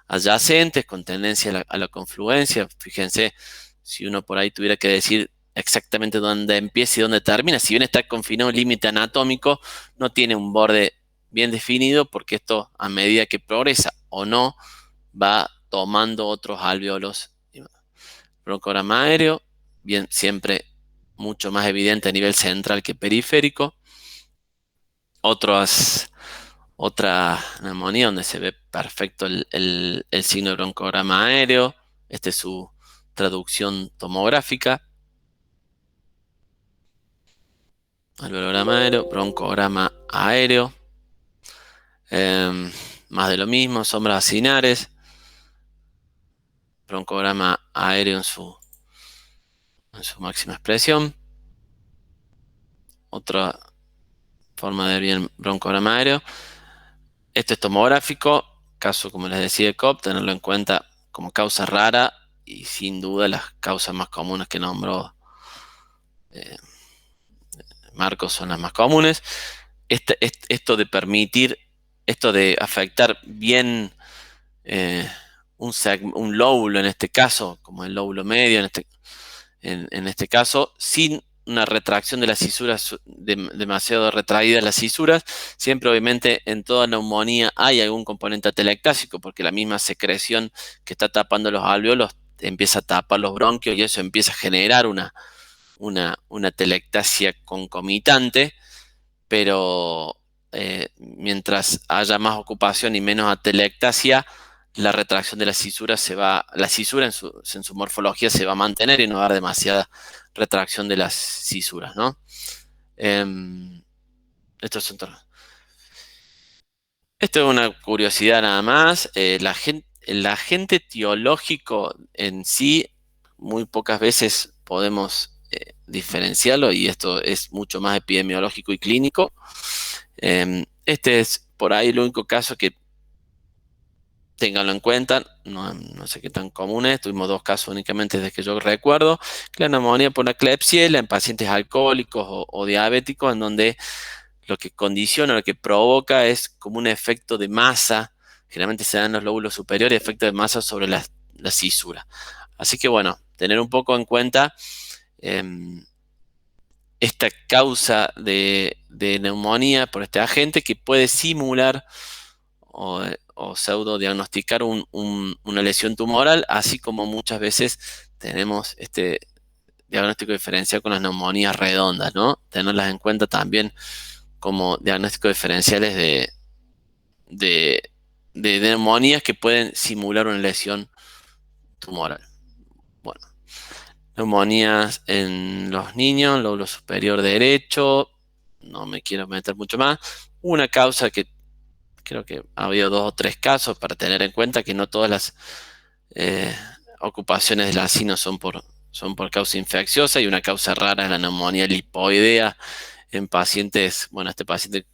adyacentes, con tendencia a la confluencia. Fíjense, si uno por ahí tuviera que decir exactamente dónde empieza y dónde termina, si bien está confinado un límite anatómico, no tiene un borde bien definido porque esto a medida que progresa o no va tomando otros alveolos. Broncograma aéreo, bien, siempre mucho más evidente a nivel central que periférico. Otra neumonía donde se ve perfecto el signo de broncograma aéreo. Esta es su traducción tomográfica. Alveolograma aéreo, broncograma aéreo. Más de lo mismo, sombras acinares. Broncograma aéreo en su máxima expresión. Otra forma de ver bien broncograma aéreo. Este es tomográfico, caso como les decía de COP, tenerlo en cuenta como causa rara y sin duda las causas más comunes que nombró Marcos son las más comunes. Esto de permitir, esto de afectar bien un lóbulo en este caso, como el lóbulo medio en este caso, sin una retracción de las cisuras, demasiado retraídas las cisuras. Siempre obviamente en toda neumonía hay algún componente atelectásico porque la misma secreción que está tapando los alveolos empieza a tapar los bronquios y eso empieza a generar una telectasia concomitante, pero mientras haya más ocupación y menos atelectasia, la retracción de la cisura en su morfología se va a mantener y no va a haber demasiada retracción de las cisuras, ¿no? Esto es una curiosidad nada más. El agente etiológico en sí, muy pocas veces podemos diferenciarlo y esto es mucho más epidemiológico y clínico. Este es por ahí el único caso que ténganlo en cuenta, no sé qué tan común es, tuvimos 2 casos únicamente desde que yo recuerdo, la neumonía por la Klebsiella en pacientes alcohólicos o diabéticos, en donde lo que condiciona, lo que provoca es como un efecto de masa, generalmente se dan en los lóbulos superiores, efecto de masa sobre la cisura. Así que bueno, tener un poco en cuenta esta causa de neumonía por este agente que puede simular o pseudo diagnosticar una lesión tumoral, así como muchas veces tenemos este diagnóstico diferencial con las neumonías redondas, ¿no? Tenerlas en cuenta también como diagnósticos diferenciales de neumonías que pueden simular una lesión tumoral. Bueno, neumonías en los niños, lóbulo superior derecho, no me quiero meter mucho más. Una causa que creo que ha habido 2 o 3 casos para tener en cuenta que no todas las ocupaciones del acino son por causa infecciosa, y una causa rara es la neumonía lipoidea en pacientes. Bueno, este paciente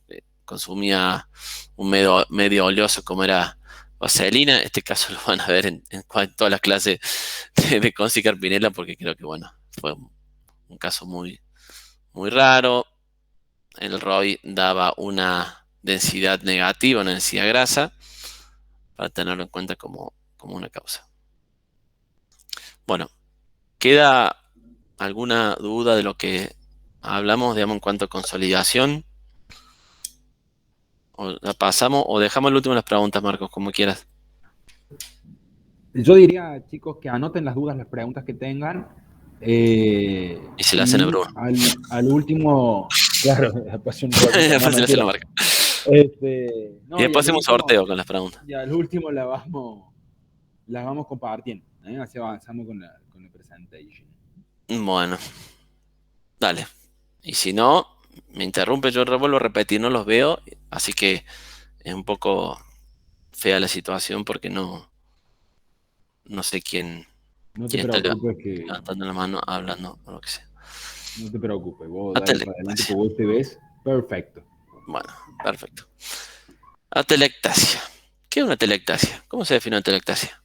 consumía un medio oleoso como era vaselina. Este caso lo van a ver en todas las clases de Conci Carpinella, porque creo que, bueno, fue un caso muy, muy raro. El ROI daba una densidad negativa, una densidad grasa, para tenerlo en cuenta como una causa. Bueno, ¿queda alguna duda de lo que hablamos, digamos, en cuanto a consolidación? ¿O la pasamos o dejamos el último las preguntas, Marcos, como quieras?
Yo diría, chicos, que anoten las dudas, las preguntas que tengan.
Y se la hacen a Bruno.
Al último, claro, después un
Después se le hace la marca.
No,
y después hacemos un sorteo con las preguntas.
Y al último las vamos compartiendo, así avanzamos con la presentation.
Bueno, dale. Y si no, me interrumpe, yo vuelvo a repetir, no los veo, así que es un poco fea la situación porque no sé quién,
no te
quién está
preocupes que
levantando la mano, hablando o lo que sea.
No te preocupes, vos dale para adelante que vos te ves perfecto.
Bueno, perfecto. Atelectasia. ¿Qué es una atelectasia? ¿Cómo se define una atelectasia?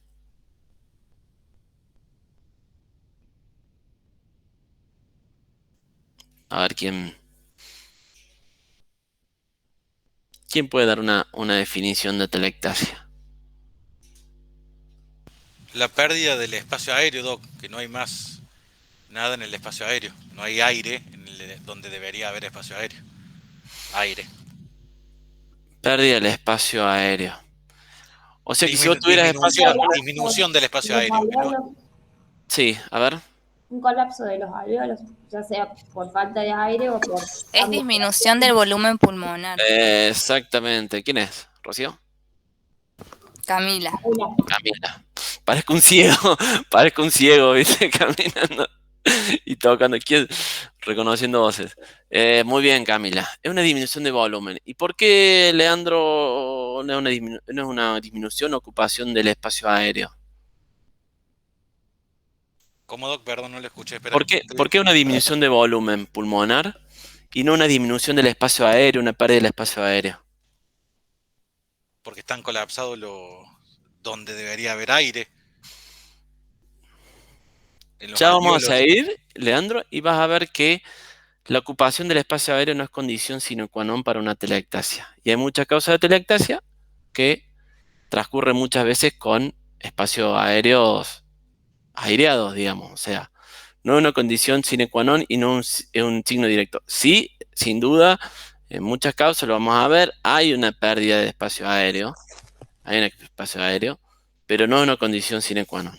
A ver, ¿quién puede dar una definición de atelectasia?
La pérdida del espacio aéreo, Doc, que no hay más nada en el espacio aéreo. No hay aire donde debería haber espacio aéreo. Aire.
Pérdida del espacio aéreo. O sea que si vos tuvieras espacio...
Disminución del espacio aéreo.
Sí, a ver.
Un colapso de los alvéolos, ya sea por falta de aire o por...
Es disminución del volumen pulmonar.
Exactamente. ¿Quién es? ¿Rocío?
Camila.
Camila. Parezco un ciego, ¿viste? Caminando y tocando. ¿Quién? Reconociendo voces. Muy bien, Camila. Es una disminución de volumen. ¿Y por qué, Leandro, no es una disminución o ocupación del espacio aéreo?
¿Cómo, Doc? Perdón, no le escuché. Espera.
¿Por qué una disminución de volumen pulmonar y no una disminución del espacio aéreo, una pérdida del espacio aéreo?
Porque están colapsados donde debería haber aire.
Ya vamos a seguir, Leandro, y vas a ver que la ocupación del espacio aéreo no es condición sine qua non para una atelectasia. Y hay muchas causas de atelectasia que transcurren muchas veces con espacios aéreos aireados, digamos. O sea, no es una condición sine qua non y no es un signo directo. Sí, sin duda, en muchas causas lo vamos a ver, hay una pérdida de espacio aéreo. Hay un espacio aéreo, pero no es una condición sine qua non.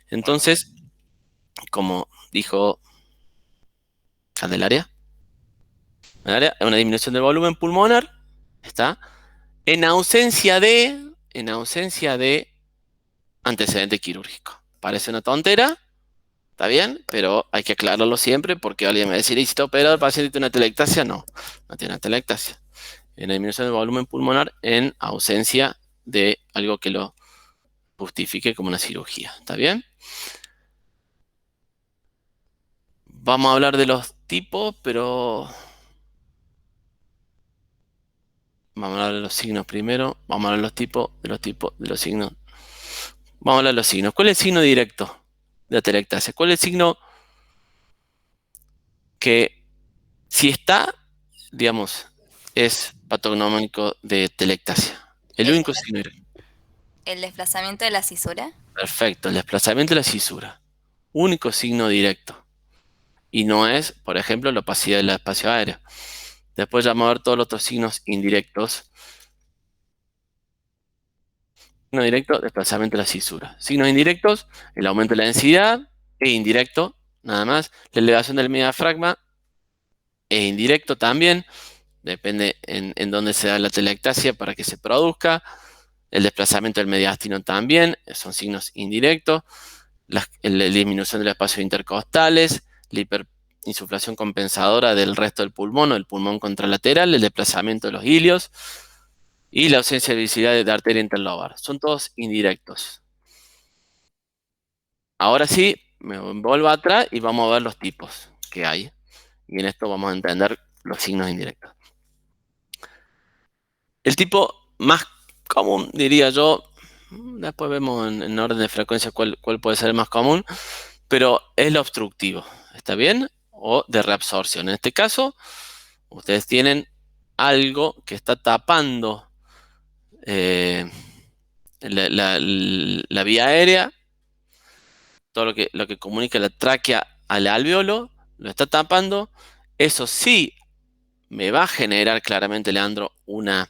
Entonces, como dijo Candelaria, es una disminución del volumen pulmonar, ¿está? En ausencia de antecedente quirúrgico. Parece una tontera, ¿está bien? Pero hay que aclararlo siempre porque alguien me va a decir, ¿y si te operado el paciente tiene una atelectasia? No tiene atelectasia. Es una disminución del volumen pulmonar en ausencia de algo que lo justifique como una cirugía, ¿está bien? Vamos a hablar de los tipos, pero vamos a hablar de los signos primero. Vamos a hablar de los signos. Vamos a hablar de los signos. ¿Cuál es el signo directo de atelectasia? ¿Cuál es el signo que, si está, digamos, es patognomónico de atelectasia? El único signo directo.
¿El desplazamiento de la cisura?
Perfecto, el desplazamiento de la cisura. Único signo directo. Y no es, por ejemplo, la opacidad del espacio aéreo. Después vamos a ver todos los otros signos indirectos directo, desplazamiento de la cisura. Signos indirectos, el aumento de la densidad, e indirecto, nada más. La elevación del diafragma, e indirecto también. Depende en dónde se da la telectasia para que se produzca. El desplazamiento del mediastino también, son signos indirectos. La disminución de los espacios intercostales, la hiperinsuflación compensadora del resto del pulmón o el pulmón contralateral, el desplazamiento de los ilios y la ausencia de visibilidad de arteria interlobar. Son todos indirectos. Ahora sí, me vuelvo atrás y vamos a ver los tipos que hay. Y en esto vamos a entender los signos indirectos. El tipo más común, diría yo, después vemos en orden de frecuencia cuál puede ser el más común, pero es el obstructivo, ¿está bien? O de reabsorción. En este caso, ustedes tienen algo que está tapando la vía aérea, todo lo que comunica la tráquea al alveolo, lo está tapando. Eso sí me va a generar claramente, Leandro, una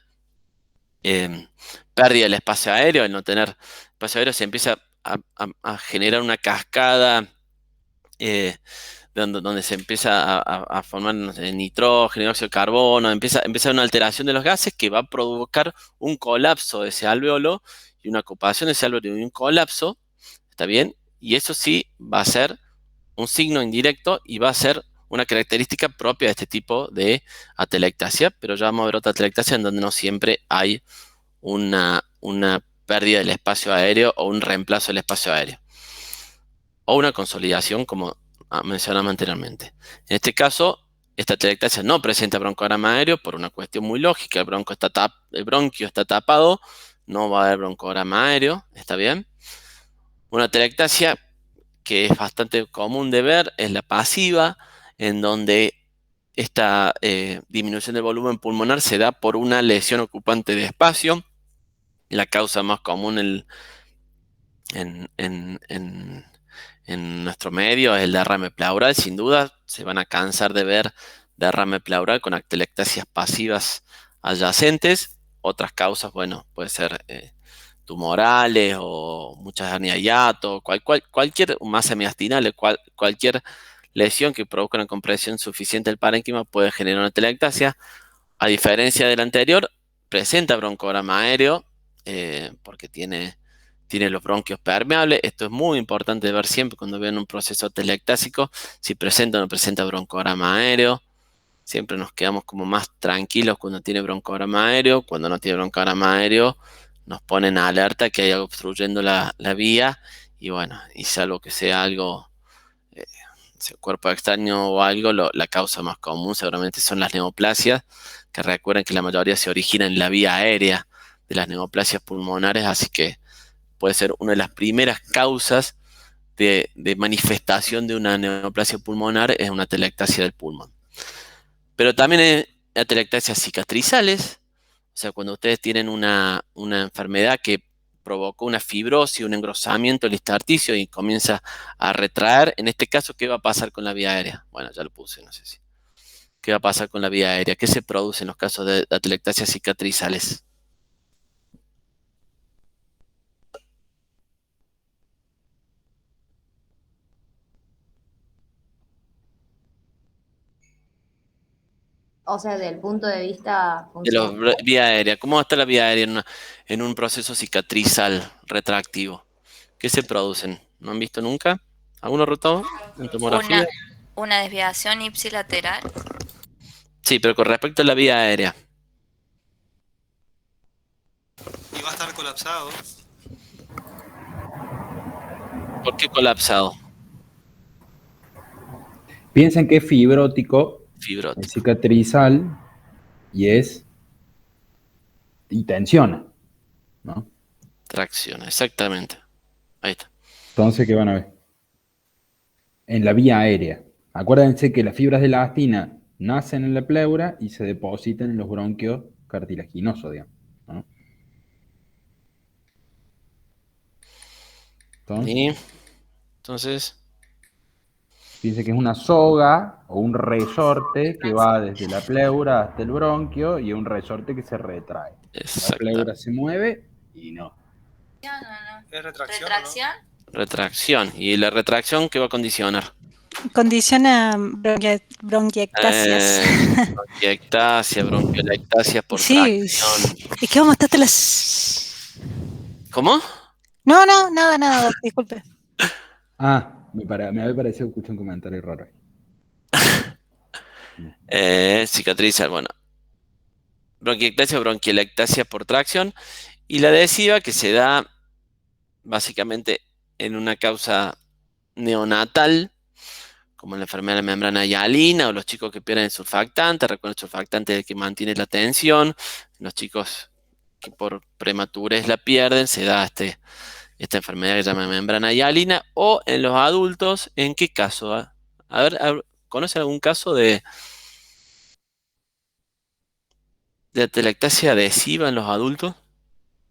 pérdida del espacio aéreo. Al no tener espacio aéreo se empieza a generar una cascada donde se empieza a formar, no sé, nitrógeno, dióxido de carbono, empieza a haber una alteración de los gases que va a provocar un colapso de ese alveolo y una ocupación de ese alveolo y un colapso, ¿está bien? Y eso sí va a ser un signo indirecto y va a ser una característica propia de este tipo de atelectasia, pero ya vamos a ver otra atelectasia en donde no siempre hay una pérdida del espacio aéreo o un reemplazo del espacio aéreo. O una consolidación, como mencionamos anteriormente. En este caso, esta atelectasia no presenta broncograma aéreo por una cuestión muy lógica. El bronquio está tapado, no va a haber broncograma aéreo, ¿está bien? Una atelectasia que es bastante común de ver es la pasiva, en donde esta disminución del volumen pulmonar se da por una lesión ocupante de espacio. La causa más común en nuestro medio es el derrame pleural. Sin duda, se van a cansar de ver derrame pleural con atelectasias pasivas adyacentes. Otras causas, bueno, puede ser tumorales o muchas hernias hiato, cualquier masa mediastinal, cualquier lesión que provoque una compresión suficiente del parénquima puede generar una atelectasia. A diferencia del anterior, presenta broncograma aéreo porque tiene los bronquios permeables. Esto es muy importante de ver siempre cuando vean un proceso atelectásico, si presenta o no presenta broncograma aéreo. Siempre nos quedamos como más tranquilos cuando tiene broncograma aéreo. Cuando no tiene broncograma aéreo, nos ponen alerta que hay algo obstruyendo la vía. Y bueno, y salvo que sea algo, cuerpo extraño o algo, la causa más común seguramente son las neoplasias, que recuerden que la mayoría se origina en la vía aérea de las neoplasias pulmonares, así que puede ser una de las primeras causas de manifestación de una neoplasia pulmonar, es una atelectasia del pulmón. Pero también hay atelectasias cicatrizales, o sea, cuando ustedes tienen una enfermedad que provocó una fibrosis, un engrosamiento del intersticio y comienza a retraer. En este caso, ¿qué va a pasar con la vía aérea? Bueno, ya lo puse, no sé si. ¿Qué va a pasar con la vía aérea? ¿Qué se produce en los casos de atelectasias cicatrizales?
O sea, del punto de vista
De la
funcional.
vía aérea. ¿Cómo va a estar la vía aérea en un proceso cicatrizal retractivo? ¿Qué se producen? ¿No han visto nunca? ¿Alguno rotado en tomografía?
Una desviación ipsilateral.
Sí, pero con respecto a la vía aérea.
Y va a estar colapsado.
¿Por qué colapsado?
Piensen que es fibrótico, es
Fibrótico.
cicatrizal y tensiona, ¿no?
Tracción, exactamente. Ahí está.
Entonces, ¿qué van a ver? En la vía aérea. Acuérdense que las fibras de elastina nacen en la pleura y se depositan en los bronquios cartilaginosos, digamos, ¿no?
Entonces,
piense que es una soga o un resorte que va desde la pleura hasta el bronquio y es un resorte que se retrae. La pleura se mueve y no.
¿Es retracción?
¿Retracción?
Retracción. ¿Y la retracción qué va a condicionar?
Condiciona bronquiectasias.
Bronquiectasia, bronquiolactasia por
Sí.
tracción.
¿Y qué vamos a estar hasta las...?
¿Cómo?
No, nada, disculpe.
Me había parecido escuchar un comentario raro.
Cicatrizar, bueno. Bronquiectasia o bronquiolactasia por tracción. Y la adhesiva que se da básicamente en una causa neonatal, como la enfermedad de la membrana hialina o los chicos que pierden el surfactante. Recuerden, el surfactante es el que mantiene la tensión. Los chicos que por prematurez la pierden, se da esta enfermedad que se llama membrana hialina. O en los adultos, ¿en qué caso? A ver, ¿conocen algún caso de atelectasia adhesiva en los adultos?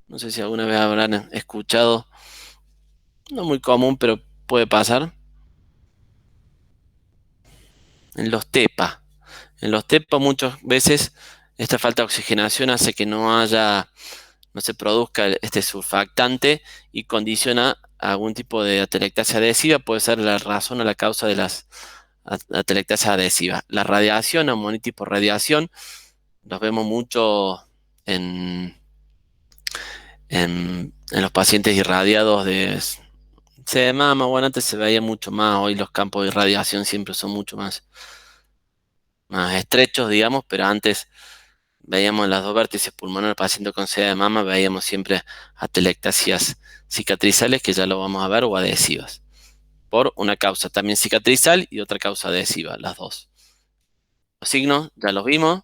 No sé si alguna vez habrán escuchado. No muy común, pero puede pasar. En los TEPA. En los TEPA muchas veces esta falta de oxigenación hace que no se produzca este surfactante y condiciona algún tipo de atelectasia adhesiva. Puede ser la razón o la causa de las atelectasias adhesivas. La radiación, amonitis por radiación, los vemos mucho en los pacientes irradiados de mama. Bueno, antes se veía mucho más. Hoy los campos de irradiación siempre son mucho más estrechos, digamos, pero antes veíamos las dos vértices pulmonares del paciente con SIDA de mama, veíamos siempre atelectasias cicatrizales, que ya lo vamos a ver, o adhesivas, por una causa también cicatrizal y otra causa adhesiva, las dos. Los signos ya los vimos.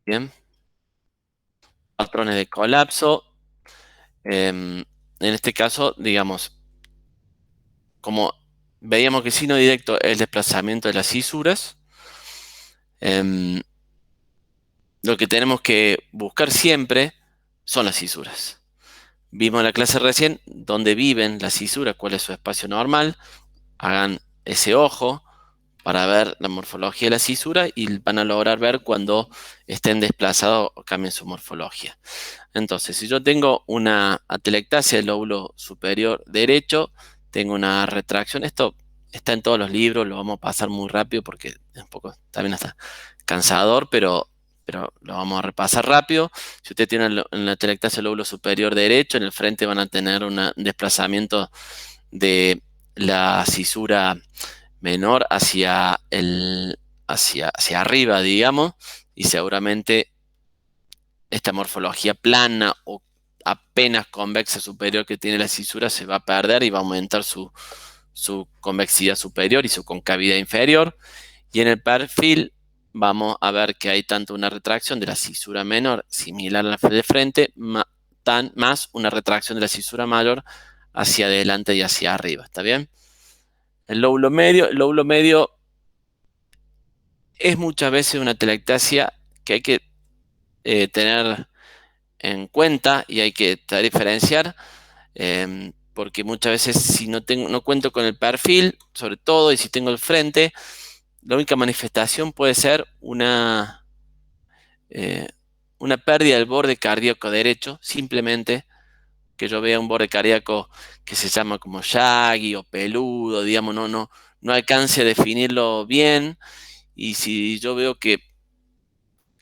Bien. Patrones de colapso. En este caso, digamos, como veíamos que el signo directo es el desplazamiento de las cisuras, lo que tenemos que buscar siempre son las cisuras. Vimos en la clase recién dónde viven las cisuras, cuál es su espacio normal. Hagan ese ojo para ver la morfología de la cisura y van a lograr ver cuando estén desplazados o cambien su morfología. Entonces, si yo tengo una atelectasia del lóbulo superior derecho, tengo una retracción. Esto está en todos los libros, lo vamos a pasar muy rápido porque es un poco también hasta cansador, pero lo vamos a repasar rápido. Si usted tiene una atelectasia del lóbulo superior derecho, en el frente van a tener un desplazamiento de la cisura menor hacia arriba, digamos, y seguramente esta morfología plana o apenas convexa superior que tiene la cisura se va a perder y va a aumentar su convexidad superior y su concavidad inferior. Y en el perfil vamos a ver que hay tanto una retracción de la cisura menor similar a la de frente, más una retracción de la cisura mayor hacia adelante y hacia arriba. ¿Está bien? El lóbulo medio es muchas veces una atelectasia que hay que tener en cuenta y hay que diferenciar, porque muchas veces si no cuento con el perfil, sobre todo, y si tengo el frente, la única manifestación puede ser una pérdida del borde cardíaco derecho, simplemente que yo vea un borde cardíaco que se llama como shaggy o peludo, digamos, no alcance a definirlo bien. Y si yo veo que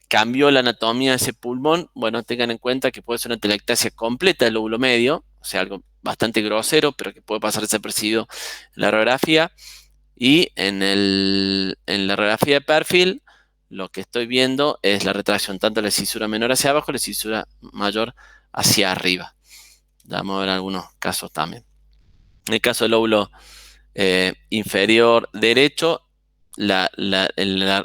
cambió la anatomía de ese pulmón, bueno, tengan en cuenta que puede ser una atelectasia completa del lóbulo medio, o sea, algo bastante grosero, pero que puede pasar desapercibido en la radiografía. Y en la radiografía de perfil, lo que estoy viendo es la retracción tanto de la cisura menor hacia abajo, la cisura mayor hacia arriba. Vamos a ver algunos casos también. En el caso del lóbulo inferior derecho,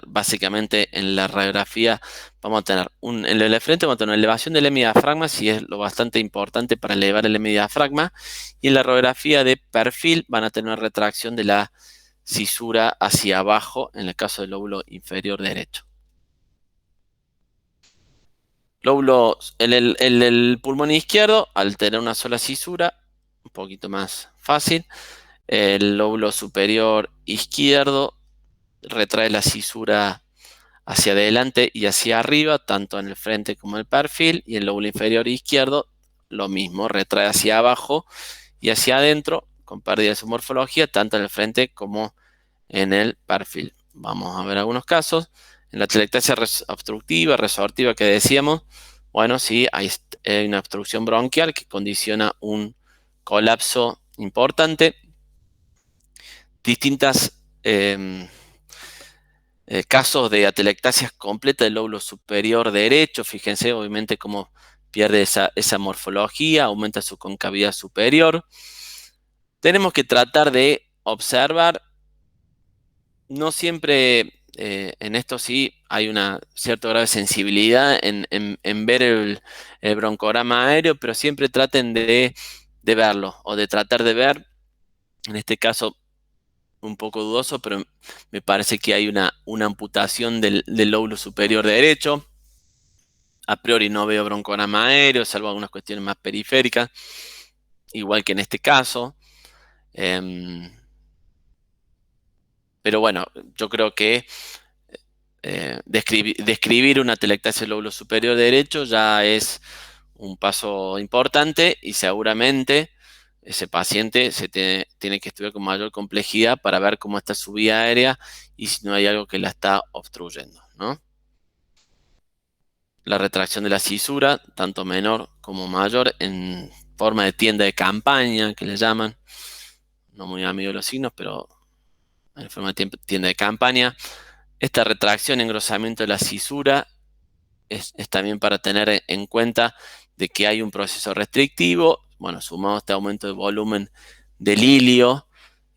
básicamente en la radiografía vamos a tener en el frente vamos a tener una elevación del hemidiafragma, si es lo bastante importante para elevar el hemidiafragma, y en la radiografía de perfil van a tener una retracción de la cisura hacia abajo en el caso del lóbulo inferior derecho. El pulmón izquierdo, al tener una sola cisura, un poquito más fácil. El lóbulo superior izquierdo retrae la cisura hacia adelante y hacia arriba, tanto en el frente como en el perfil, y el lóbulo inferior izquierdo lo mismo, retrae hacia abajo y hacia adentro, con pérdida de su morfología, tanto en el frente como en el perfil. Vamos a ver algunos casos. En la atelectasia obstructiva, resortiva que decíamos, bueno, sí, hay una obstrucción bronquial que condiciona un colapso importante. Distintas casos de atelectasia completa del lóbulo superior derecho. Fíjense, obviamente, cómo pierde esa morfología, aumenta su concavidad superior. Tenemos que tratar de observar. No siempre, en esto sí, hay una cierta grado de sensibilidad en ver el broncograma aéreo, pero siempre traten de verlo o de tratar de ver. En este caso, un poco dudoso, pero me parece que hay una amputación del lóbulo superior derecho. A priori no veo broncograma aéreo, salvo algunas cuestiones más periféricas, igual que en este caso. Pero bueno, yo creo que describir una atelectasia del lóbulo superior derecho ya es un paso importante y seguramente ese paciente se tiene que estudiar con mayor complejidad para ver cómo está su vía aérea y si no hay algo que la está obstruyendo, ¿no? La retracción de la cisura, tanto menor como mayor, en forma de tienda de campaña, que le llaman. No muy amigo de los signos, pero en forma de tienda de campaña. Esta retracción, engrosamiento de la cisura, es también para tener en cuenta de que hay un proceso restrictivo, bueno, sumado a este aumento de volumen del ilio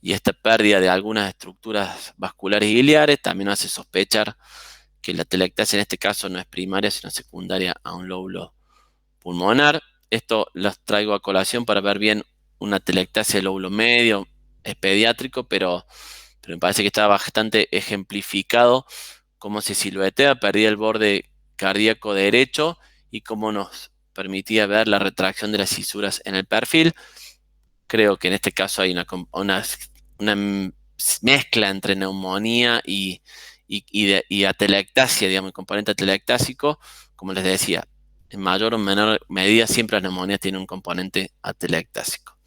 y esta pérdida de algunas estructuras vasculares y biliares, también hace sospechar que la atelectasia en este caso no es primaria, sino secundaria a un lóbulo pulmonar. Esto los traigo a colación para ver bien una atelectasia del lóbulo medio, es pediátrico, pero me parece que está bastante ejemplificado cómo se siluetea, pérdida del borde cardíaco derecho y cómo nos permitía ver la retracción de las cisuras en el perfil. Creo que en este caso hay una mezcla entre neumonía y atelectasia, digamos, el componente atelectásico. Como les decía, en mayor o menor medida siempre las neumonías tienen un componente atelectásico.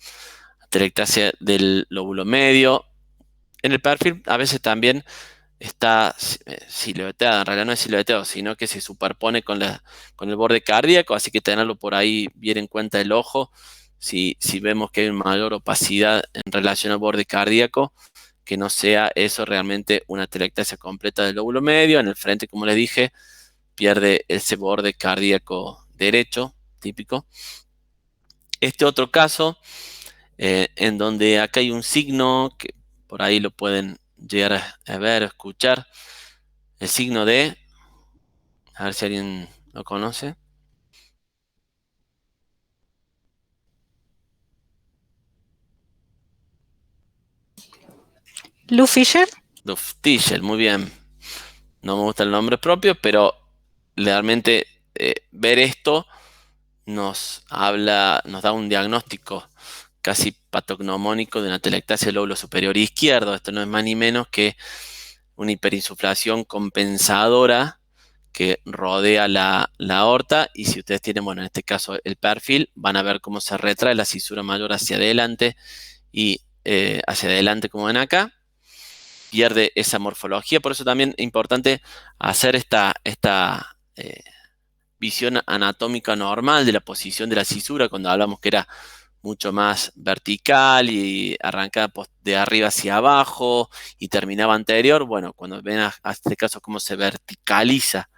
Atelectasia del lóbulo medio. En el perfil a veces también está silueteada, en realidad no es silueteado, sino que se superpone con el borde cardíaco, así que tenerlo por ahí bien en cuenta el ojo, si vemos que hay una mayor opacidad en relación al borde cardíaco, que no sea eso realmente una atelectasia completa del lóbulo medio. En el frente, como les dije, pierde ese borde cardíaco derecho, típico. Este otro caso, en donde acá hay un signo que por ahí lo pueden llegar a ver o escuchar, el signo de, a ver si alguien lo conoce.
Lou Fisher.
Luftischel, muy bien. No me gusta el nombre propio, pero realmente ver esto nos da un diagnóstico casi patognomónico de una atelectasia del lóbulo superior izquierdo. Esto no es más ni menos que una hiperinsuflación compensadora que rodea la aorta, y si ustedes tienen, bueno, en este caso el perfil, van a ver cómo se retrae la cisura mayor hacia adelante y hacia adelante como ven acá, pierde esa morfología. Por eso también es importante hacer esta visión anatómica normal de la posición de la cisura, cuando hablamos que era mucho más vertical y arrancaba de arriba hacia abajo y terminaba anterior. Bueno, cuando ven a este caso cómo se verticaliza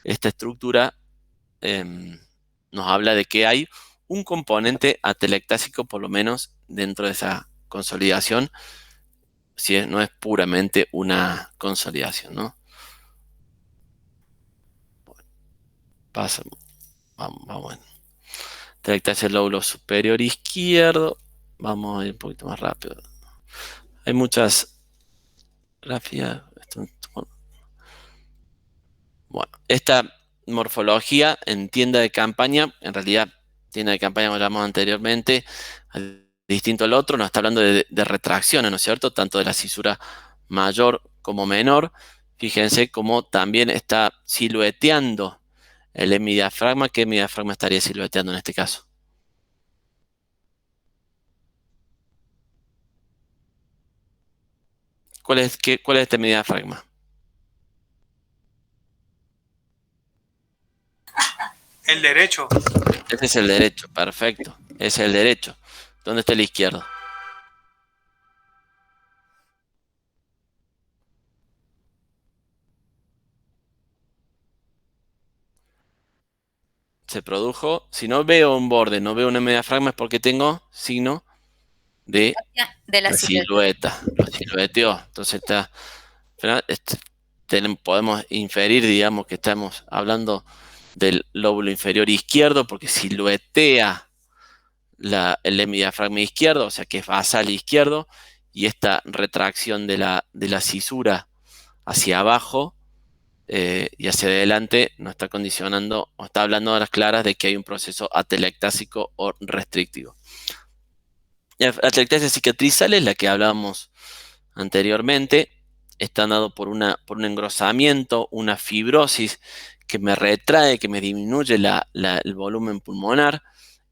esta estructura, nos habla de que hay un componente atelectásico, por lo menos dentro de esa consolidación, si no es puramente una consolidación, ¿no? Vamos. Atelectasia del lóbulo superior izquierdo. Vamos a ir un poquito más rápido. Hay muchas grafías. Bueno, esta morfología en tienda de campaña, en realidad tienda de campaña como llamamos anteriormente, distinto al otro, nos está hablando de retracciones, ¿no es cierto? Tanto de la cisura mayor como menor. Fíjense cómo también está silueteando el hemidiafragma. ¿Qué hemidiafragma estaría silueteando en este caso? ¿Cuál es este diafragma?
El derecho.
Este es el derecho, perfecto. Ese es el derecho. ¿Dónde está el izquierdo? Se produjo. Si no veo un borde, no veo una mediafragma, es porque tengo signo de
De la
la
silueta.
silueta. Lo silueteó. Entonces podemos inferir, digamos, que estamos hablando del lóbulo inferior izquierdo porque siluetea el hemidiafragma izquierdo, o sea que es basal izquierdo, y esta retracción de la cisura hacia abajo y hacia adelante nos está condicionando o está hablando a las claras de que hay un proceso atelectásico o restrictivo. La atelectasia cicatrizal es la que hablábamos anteriormente, está dado por un engrosamiento, una fibrosis que me retrae, que me disminuye el volumen pulmonar.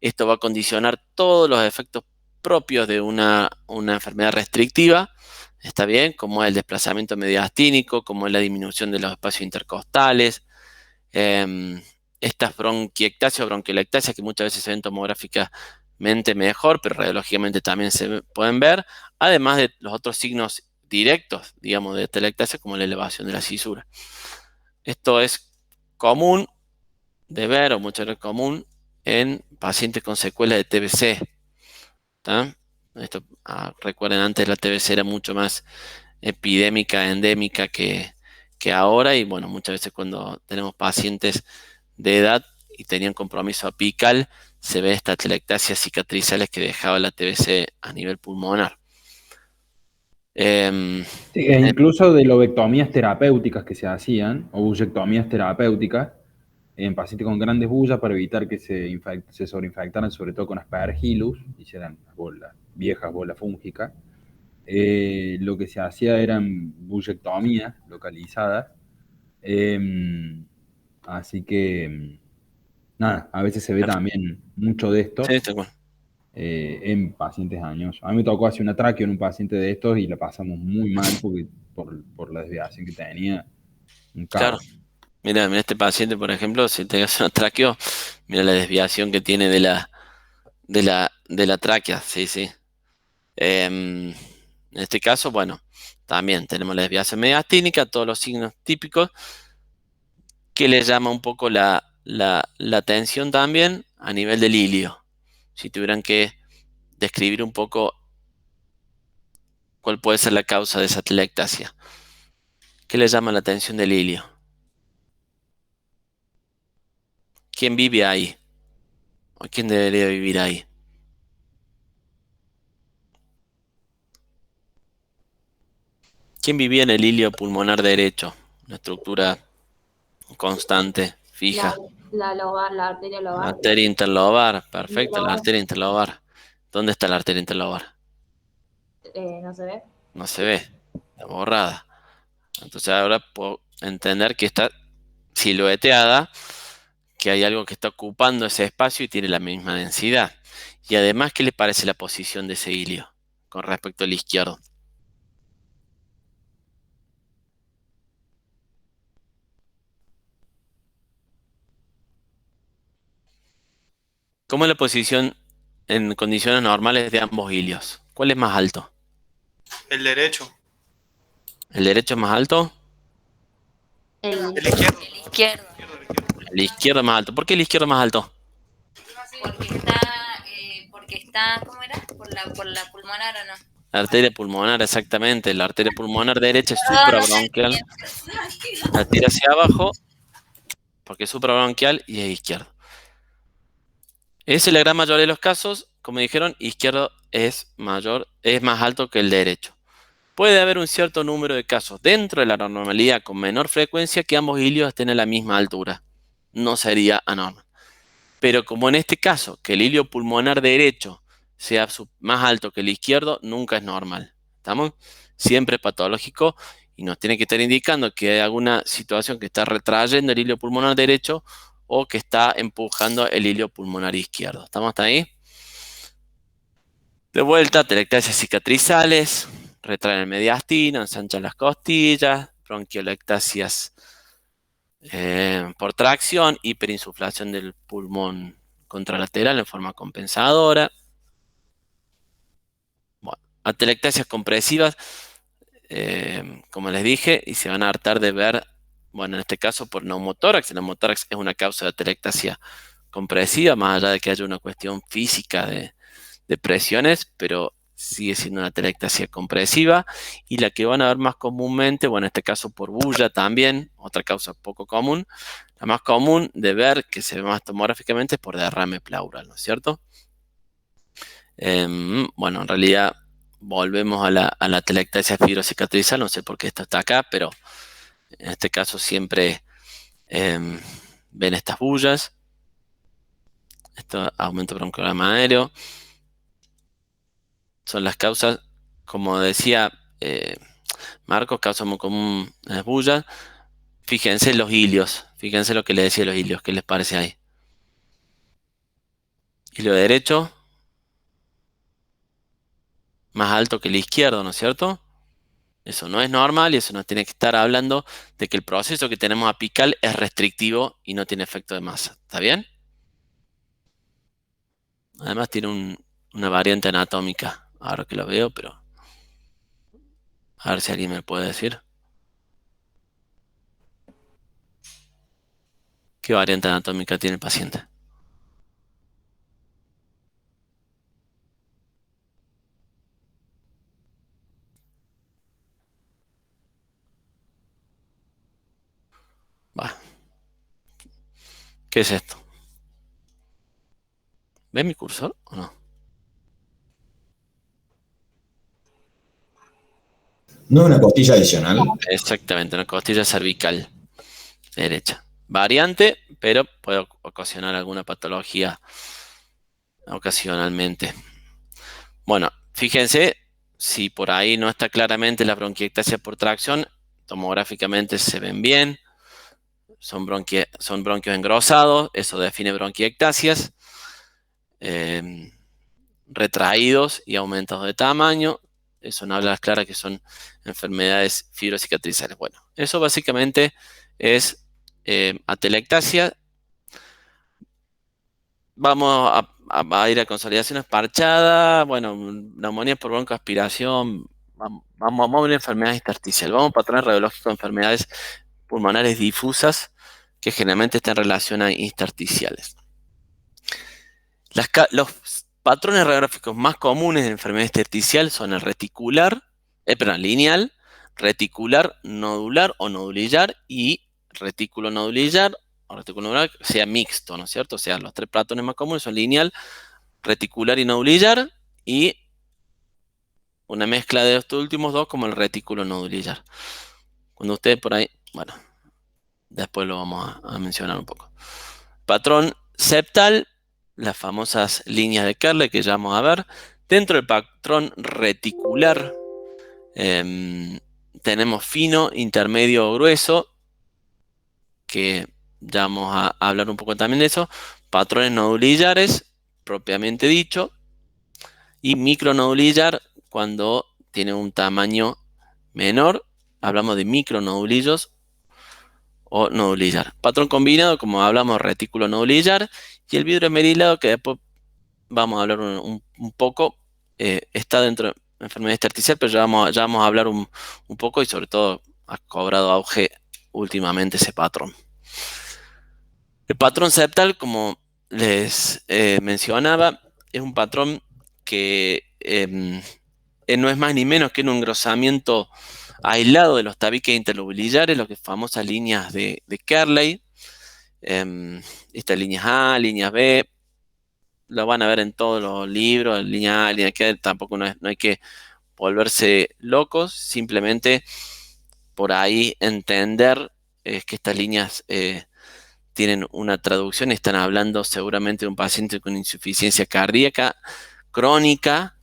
Esto va a condicionar todos los efectos propios de una enfermedad restrictiva, ¿está bien? Como es el desplazamiento mediastínico, como es la disminución de los espacios intercostales, estas bronquiectasias o bronquiolectasias que muchas veces se ven tomográficamente mejor, pero radiológicamente también se pueden ver, además de los otros signos directos, digamos, de atelectasia, como la elevación de la cisura. Esto es común de ver, o mucho más común, en pacientes con secuelas de TBC. ¿Tá? Esto, recuerden, antes la TBC era mucho más epidémica, endémica que ahora, y bueno, muchas veces cuando tenemos pacientes de edad y tenían compromiso apical, se ve esta atelectasia cicatrizales que dejaba la TBC a nivel pulmonar.
Sí, e incluso de lobectomías terapéuticas que se hacían, o bullectomías terapéuticas, en pacientes con grandes bullas para evitar que se sobreinfectaran, sobre todo con Aspergillus, hicieran viejas bolas fúngicas. Lo que se hacía eran bullectomías localizadas. Así que, nada, a veces se ve también mucho de esto.
Sí, está bueno.
En pacientes años. A mí me tocó hacer una tráqueo en un paciente de estos y la pasamos muy mal porque por la desviación que tenía. Un
Claro.
caos.
Mira, este paciente, por ejemplo, si te hace una tráqueo, mira la desviación que tiene de la tráquea, sí, sí. En este caso, bueno, también tenemos la desviación mediastínica, todos los signos típicos, que le llama un poco la atención también a nivel del ilio. Si tuvieran que describir un poco cuál puede ser la causa de esa atelectasia. ¿Qué le llama la atención del ilio? ¿Quién vive ahí? ¿O quién debería vivir ahí? ¿Quién vivía en el ilio pulmonar derecho? Una estructura constante, fija.
La lobar, la arteria
La
lobar.
arteria interlobar, perfecto, la
Interlobar.
arteria interlobar. ¿Dónde está la arteria interlobar?
No se ve.
No se ve, está borrada. Entonces ahora puedo entender que está silueteada, que hay algo que está ocupando ese espacio y tiene la misma densidad. Y además, ¿qué le parece la posición de ese ilio con respecto al izquierdo? ¿Cómo es la posición en condiciones normales de ambos ilios? ¿Cuál es más alto?
El derecho.
¿El derecho es más alto?
El
El izquierdo.
El izquierdo.
El izquierdo es más alto. ¿Por qué el izquierdo es más alto?
Porque está, ¿cómo era? Por la pulmonar o no.
La arteria pulmonar, exactamente. La arteria pulmonar derecha es suprabronquial. La tira hacia abajo porque es suprabronquial y es izquierdo. Esa es la gran mayoría de los casos. Como dijeron, izquierdo es más alto que el derecho. Puede haber un cierto número de casos dentro de la normalidad con menor frecuencia que ambos ilios estén a la misma altura. No sería anormal. Pero como en este caso, que el ilio pulmonar derecho sea más alto que el izquierdo, nunca es normal. ¿Estamos? Siempre es patológico y nos tiene que estar indicando que hay alguna situación que está retrayendo el ilio pulmonar derecho o que está empujando el ilio pulmonar izquierdo. ¿Estamos hasta ahí? De vuelta, atelectasias cicatrizales. retraen el mediastino, ensanchan las costillas, bronquiolectasias por tracción, hiperinsuflación del pulmón contralateral en forma compensadora. Bueno, atelectasias compresivas, como les dije, y se van a hartar de ver, bueno, en este caso por neumotórax. El neumotórax es una causa de atelectasia compresiva, más allá de que haya una cuestión física de presiones, pero sigue siendo una atelectasia compresiva. Y la que van a ver más comúnmente, bueno, en este caso por bulla también, otra causa poco común, la más común de ver, que se ve más tomográficamente, es por derrame pleural, ¿no es cierto? Bueno, en realidad volvemos a la atelectasia fibrocicatrizal, no sé por qué esto está acá, pero en este caso siempre ven estas bullas. Esto aumento bronquiograma aéreo. Son las causas, como decía Marcos, causa muy común las bullas. Fíjense los hilios, fíjense lo que les decía de los hilios, ¿qué les parece ahí? Hilo derecho, más alto que el izquierdo, ¿no es cierto? Eso no es normal y eso nos tiene que estar hablando de que el proceso que tenemos apical es restrictivo y no tiene efecto de masa. ¿Está bien? Además tiene una variante anatómica, ahora que lo veo, pero a ver si alguien me puede decir. ¿Qué variante anatómica tiene el paciente? Va. ¿Qué es esto? ¿Ves mi cursor o no?
¿No es una costilla adicional?
Exactamente, una costilla cervical derecha. Variante, pero puede ocasionar alguna patología ocasionalmente. Bueno, fíjense, si por ahí no está claramente la bronquiectasia por tracción, tomográficamente se ven bien. Son bronquios engrosados, eso define bronquiectasias. Retraídos y aumentados de tamaño, eso no habla clara que son enfermedades fibrocicatrizales. Bueno, eso básicamente es atelectasia. Vamos a ir a consolidación esparchada, bueno, neumonía por broncoaspiración, vamos a ver enfermedades intersticiales, vamos a patrones radiológicos de enfermedades pulmonares difusas que generalmente están en relación a intersticiales. Los patrones radiográficos más comunes de enfermedad intersticial son el lineal, reticular, nodular o nodulillar y retículo nodulillar o retículo nodular, sea mixto, ¿no es cierto? O sea, los tres patrones más comunes son lineal, reticular y nodulillar, y una mezcla de estos últimos dos como el retículo nodulillar. Cuando ustedes por ahí, bueno, después lo vamos a mencionar un poco. Patrón septal, las famosas líneas de Kerle que ya vamos a ver. Dentro del patrón reticular tenemos fino, intermedio o grueso, que ya vamos a hablar un poco también de eso. Patrones nodulillares, propiamente dicho, y micronodulillar cuando tiene un tamaño menor. Hablamos de micronodulillos o nodulillar. Patrón combinado, como hablamos, retículo nodulillar, y el vidrio esmerilado, que después vamos a hablar un poco, está dentro de enfermedad intersticial, pero ya vamos a hablar un poco, y sobre todo ha cobrado auge últimamente ese patrón. El patrón septal, como les mencionaba, es un patrón que no es más ni menos que un engrosamiento aislado de los tabiques interlobulillares, lo que es famosas líneas de Kerley. Estas líneas A, líneas B, lo van a ver en todos los libros, línea A, línea K, tampoco no hay que volverse locos, simplemente por ahí entender que estas líneas tienen una traducción y están hablando seguramente de un paciente con insuficiencia cardíaca crónica,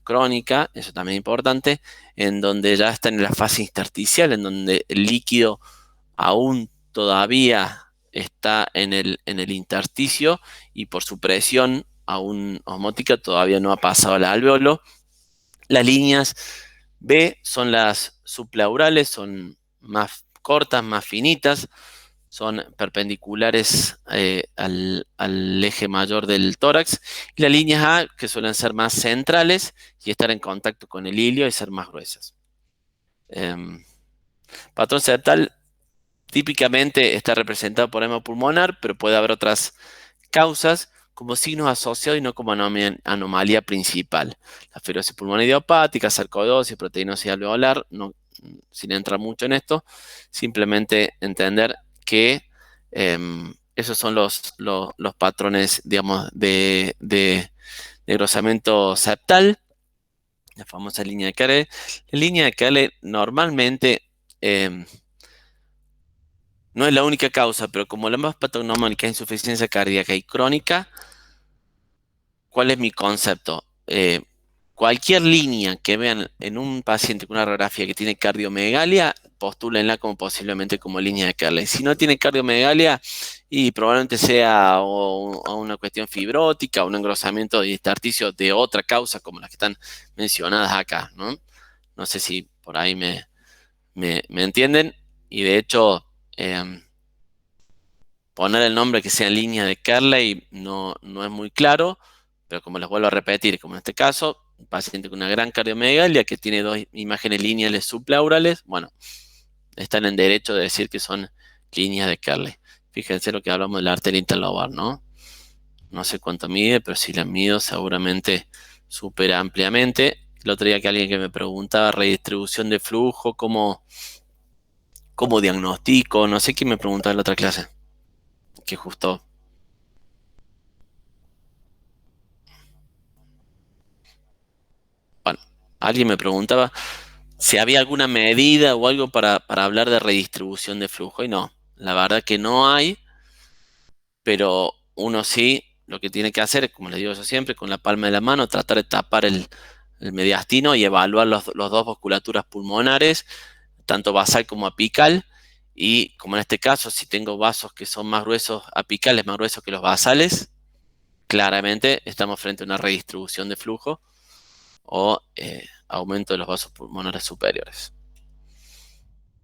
eso también es importante, en donde ya está en la fase intersticial, en donde el líquido aún todavía está en el intersticio y por su presión aún osmótica todavía no ha pasado al alveolo. Las líneas B son las subpleurales, son más cortas, más finitas, son perpendiculares al eje mayor del tórax. Y las líneas A, que suelen ser más centrales y estar en contacto con el ilio y ser más gruesas. Patrón septal típicamente está representado por edema pulmonar, pero puede haber otras causas como signos asociados y no como anomalía principal. La fibrosis pulmonar idiopática, sarcoidosis, proteinosis alveolar, no, sin entrar mucho en esto, simplemente entender que esos son los patrones, digamos, de engrosamiento septal, la famosa línea de Kearley. La línea de Kearley normalmente no es la única causa, pero como la más patognomónica es insuficiencia cardíaca y crónica, ¿cuál es mi concepto? Cualquier línea que vean en un paciente con una radiografía que tiene cardiomegalia, postúlenla como posiblemente como línea de Kearley. Si no tiene cardiomegalia, y probablemente sea una cuestión fibrótica, un engrosamiento de intersticio de otra causa, como las que están mencionadas acá, ¿no? No sé si por ahí me entienden. Y de hecho, poner el nombre que sea en línea de Kearley no es muy claro, pero como les vuelvo a repetir, como en este caso, un paciente con una gran cardiomegalia que tiene 2 imágenes lineales subpleurales, bueno, están en derecho de decir que son líneas de Kearley. Fíjense lo que hablamos de la arteria interlobar, ¿no? No sé cuánto mide, pero si la mido seguramente supera ampliamente. El otro día que alguien que me preguntaba redistribución de flujo, cómo diagnostico, no sé quién me preguntaba en la otra clase, que justo... Bueno, alguien me preguntaba si había alguna medida o algo para hablar de redistribución de flujo, y no, la verdad que no hay, pero uno sí lo que tiene que hacer, como les digo yo siempre, con la palma de la mano, tratar de tapar el mediastino y evaluar los dos vasculaturas pulmonares, tanto basal como apical, y como en este caso, si tengo vasos que son más gruesos, apicales más gruesos que los basales, claramente estamos frente a una redistribución de flujo o aumento de los vasos pulmonares superiores.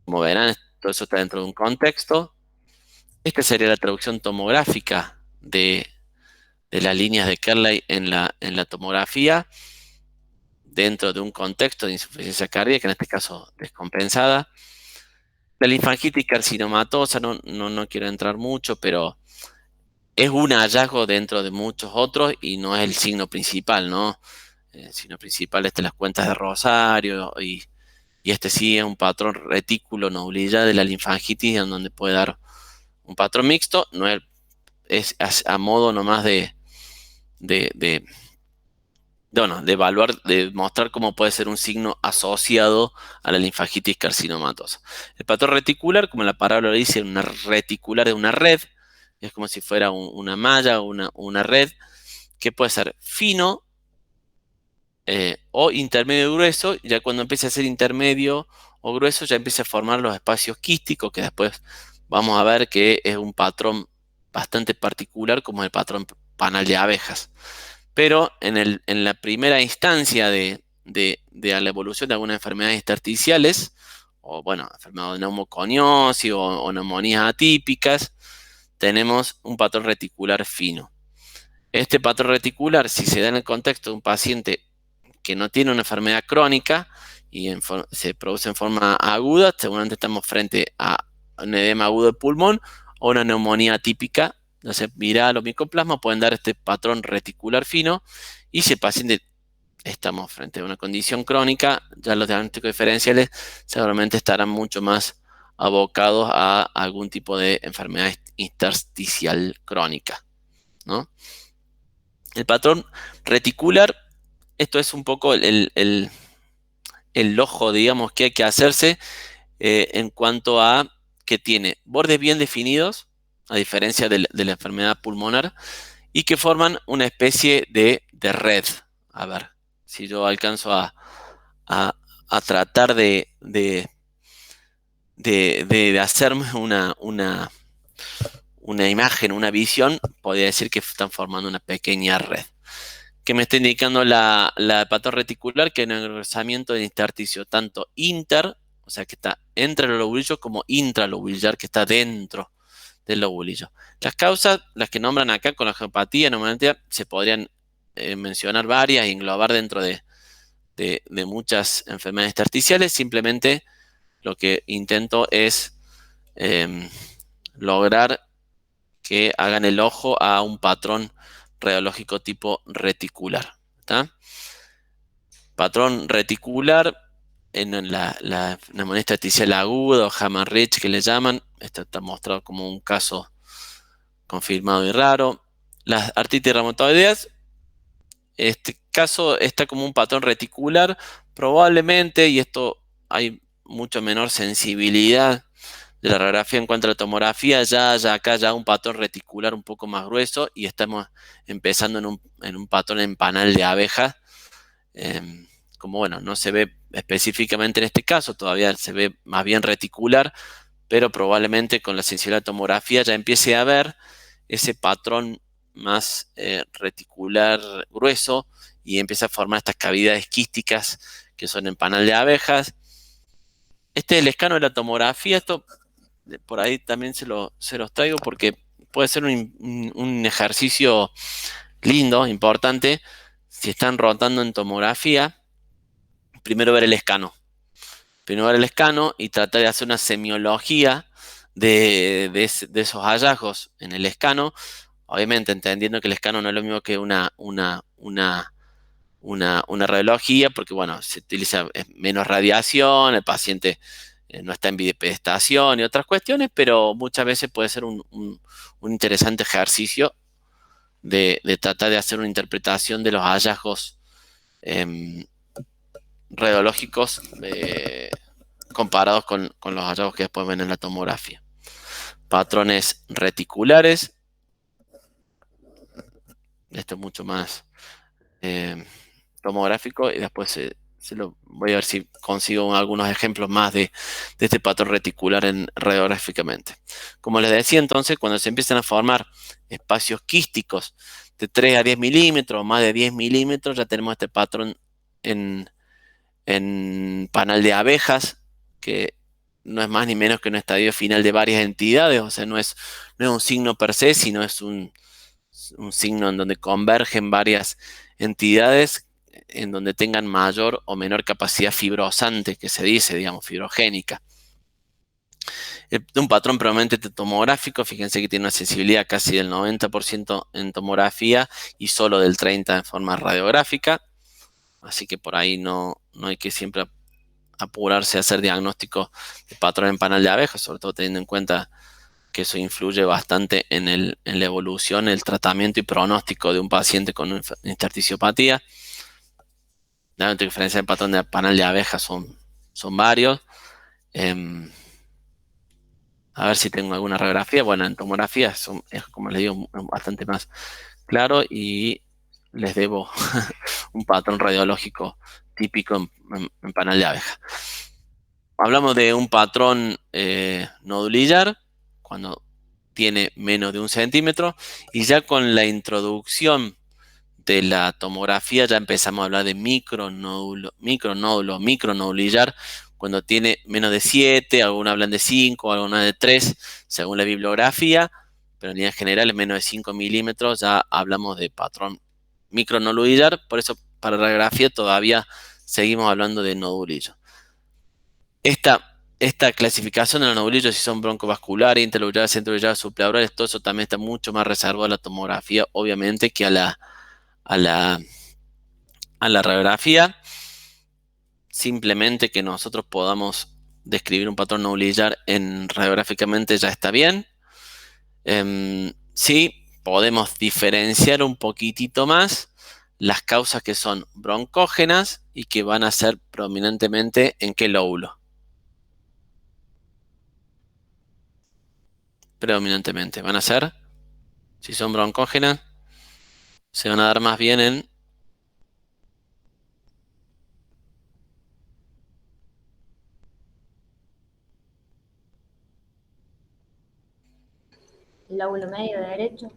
Como verán, todo eso está dentro de un contexto. Esta sería la traducción tomográfica de las líneas de Kearley en la tomografía dentro de un contexto de insuficiencia cardíaca, en este caso descompensada. La linfangitis carcinomatosa, no quiero entrar mucho, pero es un hallazgo dentro de muchos otros y no es el signo principal, ¿no? El signo principal es de las cuentas de Rosario y este sí es un patrón retículo nodulilla de la linfangitis en donde puede dar un patrón mixto, no es a modo nomás de evaluar, de mostrar cómo puede ser un signo asociado a la linfangitis carcinomatosa. El patrón reticular, como la palabra lo dice, una reticular de una red, es como si fuera una malla o una red, que puede ser fino o intermedio grueso. Ya cuando empiece a ser intermedio o grueso, ya empieza a formar los espacios quísticos, que después vamos a ver que es un patrón bastante particular, como el patrón panal de abejas. Pero en la primera instancia de la evolución de algunas enfermedades intersticiales, o bueno, enfermedades de neumoconiosis o neumonías atípicas, tenemos un patrón reticular fino. Este patrón reticular, si se da en el contexto de un paciente que no tiene una enfermedad crónica y se produce en forma aguda, seguramente estamos frente a un edema agudo de pulmón o una neumonía atípica, ya sea viral o micoplasma, pueden dar este patrón reticular fino. Y si el paciente estamos frente a una condición crónica, ya los diagnósticos diferenciales seguramente estarán mucho más abocados a algún tipo de enfermedad intersticial crónica, ¿no? El patrón reticular, esto es un poco el ojo, digamos, que hay que hacerse en cuanto a que tiene bordes bien definidos, a diferencia de la enfermedad pulmonar, y que forman una especie de red. A ver, si yo alcanzo a tratar de hacerme una imagen, una visión, podría decir que están formando una pequeña red. que me está indicando la patrón reticular, que hay un engrosamiento de intersticio, tanto o sea, que está entre los lobulillos, como intralobular, que está dentro del lobulillo. Las causas, las que nombran acá con la geopatía, normalmente se podrían mencionar varias y englobar dentro de muchas enfermedades intersticiales. Simplemente lo que intento es lograr que hagan el ojo a un patrón radiológico tipo reticular. ¿Está? Patrón reticular en la neumonía intersticial aguda o Hammer-Rich que le llaman. Esto está mostrado como un caso confirmado y raro. Las artritis reumatoideas, este caso está como un patrón reticular, probablemente, y esto hay mucho menor sensibilidad de la radiografía en cuanto a la tomografía, ya acá un patrón reticular un poco más grueso y estamos empezando en un patrón en panal de abeja. Como bueno, no se ve específicamente en este caso, todavía se ve más bien reticular, pero probablemente con la sensibilidad de tomografía ya empiece a ver ese patrón más reticular grueso y empieza a formar estas cavidades quísticas que son en panal de abejas. Este es el escano de la tomografía. Esto por ahí también se los traigo porque puede ser un ejercicio lindo, importante, si están rotando en tomografía. Primero ver el escano. Primero ver el escano y tratar de hacer una semiología de esos hallazgos en el escano. Obviamente entendiendo que el escano no es lo mismo que una radiología, porque bueno, se utiliza menos radiación, el paciente no está en bipedestación y otras cuestiones, pero muchas veces puede ser un interesante ejercicio de tratar de hacer una interpretación de los hallazgos radiológicos comparados con los hallazgos que después ven en la tomografía. Patrones reticulares. Esto es mucho más tomográfico y después se lo voy a ver si consigo algunos ejemplos más de este patrón reticular radiográficamente. Como les decía entonces, cuando se empiezan a formar espacios quísticos de 3 a 10 milímetros o más de 10 milímetros, ya tenemos este patrón en panal de abejas, que no es más ni menos que un estadio final de varias entidades, o sea, no es un signo per se, sino es un signo en donde convergen varias entidades en donde tengan mayor o menor capacidad fibrosante, que se dice, digamos, fibrogénica. Un patrón probablemente tomográfico, fíjense que tiene una sensibilidad casi del 90% en tomografía y solo del 30% en forma radiográfica, así que por ahí no hay que siempre apurarse a hacer diagnóstico de patrón en panal de abejas, sobre todo teniendo en cuenta que eso influye bastante en la evolución, el tratamiento y pronóstico de un paciente con intersticiopatía. La diferencia del patrón de panal de abejas son varios. A ver si tengo alguna radiografía. Bueno, en tomografía es, como les digo, bastante más claro y les debo un patrón radiológico típico en panal de abeja. Hablamos de un patrón nodulillar cuando tiene menos de 1 centímetro y ya con la introducción de la tomografía ya empezamos a hablar de micronódulo, micronodulillar cuando tiene menos de 7, algunos hablan de 5, algunos de 3 según la bibliografía, pero en líneas generales menos de 5 milímetros ya hablamos de patrón micronodulillar, por eso para radiografía todavía seguimos hablando de nodulillo. Esta clasificación de los nodulillos, si son broncovasculares, interlobulares, centrolobulares, supraorales, todo eso también está mucho más reservado a la tomografía, obviamente, que a la radiografía. Simplemente que nosotros podamos describir un patrón nodulillar radiográficamente ya está bien. Sí, podemos diferenciar un poquitito más las causas que son broncógenas y que van a ser prominentemente en qué lóbulo. Predominantemente van a ser, si son broncógenas, se van a dar más bien en
el lóbulo medio derecho.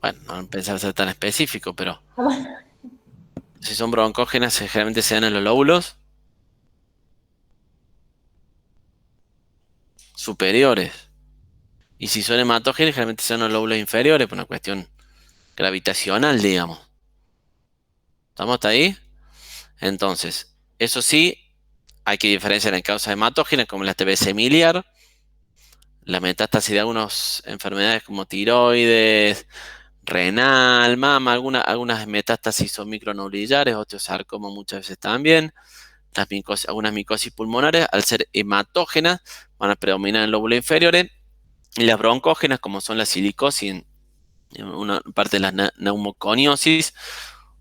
bueno, no pensaba ser tan específico, pero
Bueno,
si son broncógenas, generalmente se dan en los lóbulos superiores. Y si son hematógenas, generalmente se dan en los lóbulos inferiores, por una cuestión gravitacional, digamos. ¿Estamos hasta ahí? Entonces, eso sí, hay que diferenciar en causas hematógenas como la TBC miliar, la metástasis de algunas enfermedades como tiroides, renal, mama, algunas metástasis son micronodulillares, osteosarcoma muchas veces también. Algunas micosis pulmonares, al ser hematógenas, van a predominar en lóbulos inferiores. Y las broncógenas, como son la silicosis, en una parte de la neumoconiosis,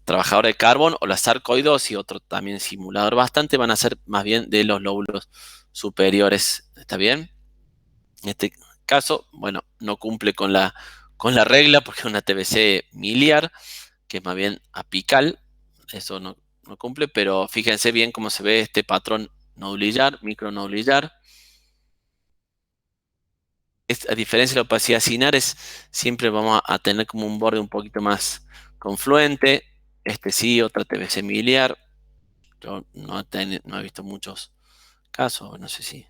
trabajador de carbón, o la sarcoidosis, otro también simulador bastante, van a ser más bien de los lóbulos superiores. ¿Está bien? En este caso, bueno, no cumple con la regla porque es una TBC miliar, que es más bien apical. Eso no cumple, pero fíjense bien cómo se ve este patrón nodulillar, micronodulillar. A diferencia de la opacidad cinares, siempre vamos a tener como un borde un poquito más confluente. Este sí, otra TBC miliar. Yo no he visto muchos casos, no sé si.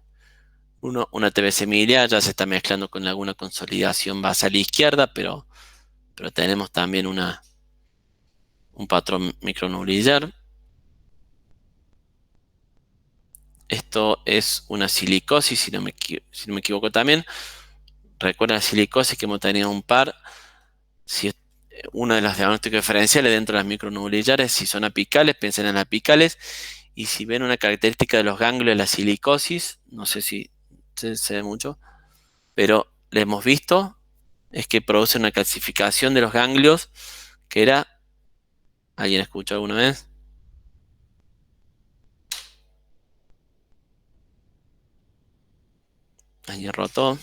Una TBC miliar ya se está mezclando con alguna consolidación basal izquierda, pero tenemos también un patrón micronodulillar. Esto es una silicosis, si no me equivoco también. Recuerden la silicosis que hemos tenido un par. Si es una de las diagnósticos diferenciales dentro de las micronodulillares, si son apicales, piensen en apicales. Y si ven una característica de los ganglios de la silicosis, no sé si se ve mucho, pero le hemos visto, es que produce una calcificación de los ganglios que era... ¿Alguien escuchó alguna vez? ¿Alguien rotó?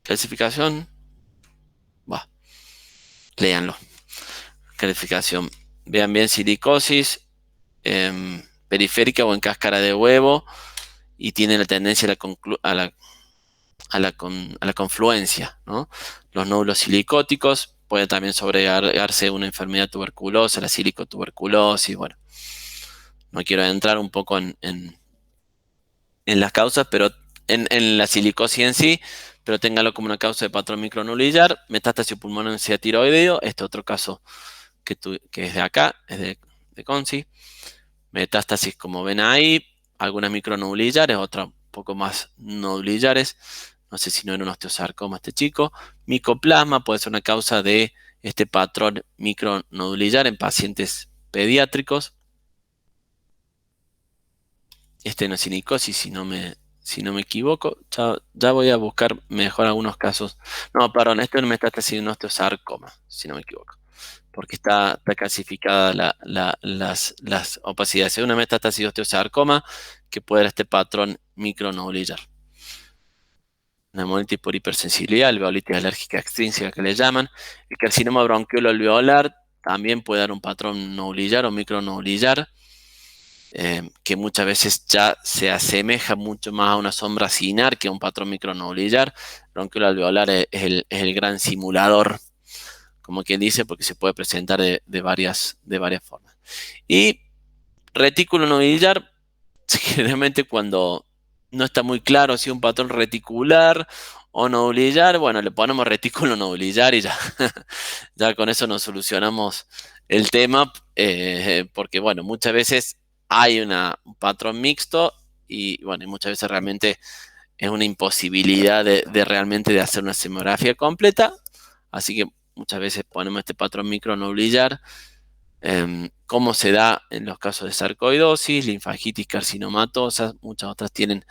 Calcificación. Bah, léanlo. Calcificación. Vean bien silicosis periférica o en cáscara de huevo y tiene la tendencia a la confluencia, ¿no? Los nódulos silicóticos puede también sobregarse una enfermedad tuberculosa, la silicotuberculosis. Bueno, no quiero entrar un poco en las causas, pero en la silicosis en sí, pero téngalo como una causa de patrón micronodulillar, metástasis pulmonar en tiroideo, este otro caso que es de acá, es de Conci. Metástasis, como ven ahí, algunas micronodulillares, otras un poco más nodulillares. No sé si no era un osteosarcoma este chico. Micoplasma puede ser una causa de este patrón micronodulillar en pacientes pediátricos. Estenocinicosis, si no me equivoco. Ya voy a buscar mejor algunos casos. No, perdón, esto es una metástasis de un osteosarcoma, si no me equivoco. Porque está clasificada las opacidades. Es una metástasis de osteosarcoma que puede dar este patrón micronodulillar. Neumonitis por hipersensibilidad, alveolitis alérgica extrínseca que le llaman. El carcinoma bronquiolo-alveolar también puede dar un patrón nodulillar o micronodulillar, que muchas veces ya se asemeja mucho más a una sombra cinar que a un patrón micronodulillar. Bronquiolo-alveolar es el gran simulador, como quien dice, porque se puede presentar de varias formas. Y retículo nodulillar, generalmente cuando no está muy claro si es un patrón reticular o nodulillar, bueno, le ponemos retículo nodulillar y ya, ya con eso nos solucionamos el tema, porque bueno, muchas veces hay un patrón mixto y bueno, muchas veces realmente es una imposibilidad de realmente de hacer una semografía completa, así que muchas veces ponemos este patrón micronodulillar. Cómo se da en los casos de sarcoidosis, linfagitis carcinomatosa, muchas otras tienen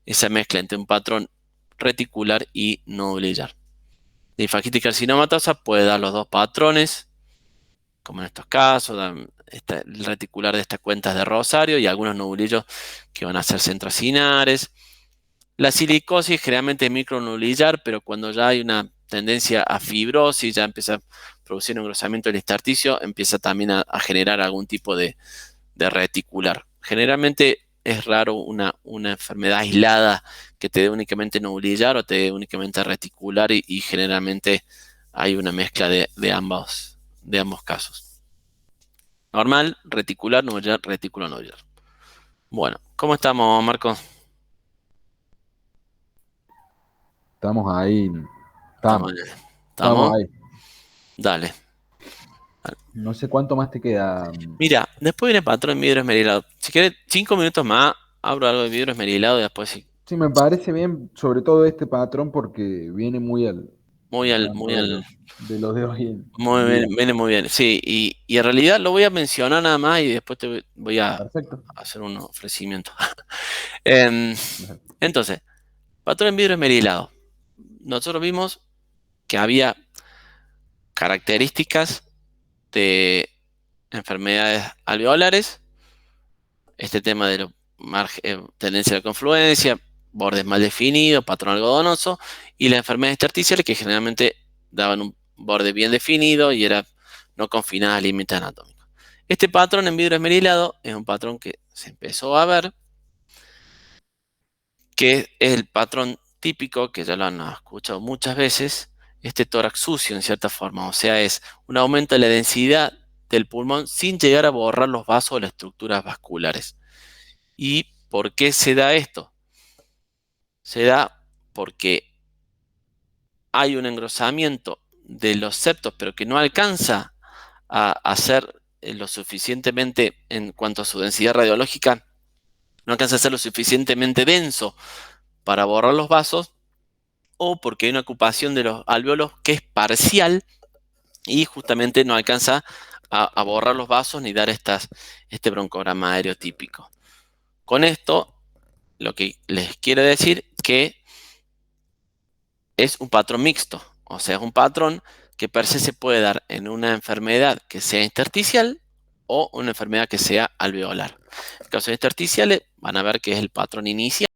esa mezcla entre un patrón reticular y nodulillar. Linfagitis carcinomatosa puede dar los dos patrones, como en estos casos, el reticular de estas cuentas de Rosario y algunos nodulillos que van a ser centrocinares. La silicosis generalmente es micronodulillar, pero cuando ya hay una tendencia a fibrosis, ya empieza a producir un engrosamiento del intersticio, empieza también a generar algún tipo de reticular. Generalmente es raro una enfermedad aislada que te dé únicamente nodulillar o te dé únicamente reticular y generalmente hay una mezcla de ambos casos. Normal, reticular, nodullar, retículo nodullar. Bueno, ¿cómo estamos, Marco?
Estamos ahí.
¿Estamos?
Estamos ahí.
Dale.
No sé cuánto más te queda.
Mira, después viene patrón en vidrio esmerilado. Si quieres 5 minutos más, abro algo de vidrio esmerilado y después sí.
Sí, me parece bien, sobre todo este patrón, porque viene muy al de los de hoy en día.
Viene muy bien. Sí, y en realidad lo voy a mencionar nada más y después te voy a
Perfecto.
hacer un ofrecimiento. Entonces, patrón en vidrio esmerilado. Nosotros vimos que había características de enfermedades alveolares, este tema de tendencia a la confluencia, bordes mal definidos, patrón algodonoso, y las enfermedades intersticiales que generalmente daban un borde bien definido y era no confinada a límites anatómicos. Este patrón en vidrio esmerilado es un patrón que se empezó a ver, que es el patrón típico, que ya lo han escuchado muchas veces, este tórax sucio en cierta forma, o sea, es un aumento de la densidad del pulmón sin llegar a borrar los vasos o las estructuras vasculares. ¿Y por qué se da esto? Se da porque hay un engrosamiento de los septos, pero que no alcanza a ser lo suficientemente, en cuanto a su densidad radiológica, no alcanza a ser lo suficientemente denso para borrar los vasos, o porque hay una ocupación de los alvéolos que es parcial y justamente no alcanza a borrar los vasos ni dar este broncograma aéreo típico. Con esto, lo que les quiero decir que es un patrón mixto, o sea, es un patrón que per se se puede dar en una enfermedad que sea intersticial o una enfermedad que sea alveolar. En casos intersticiales van a ver que es el patrón inicial.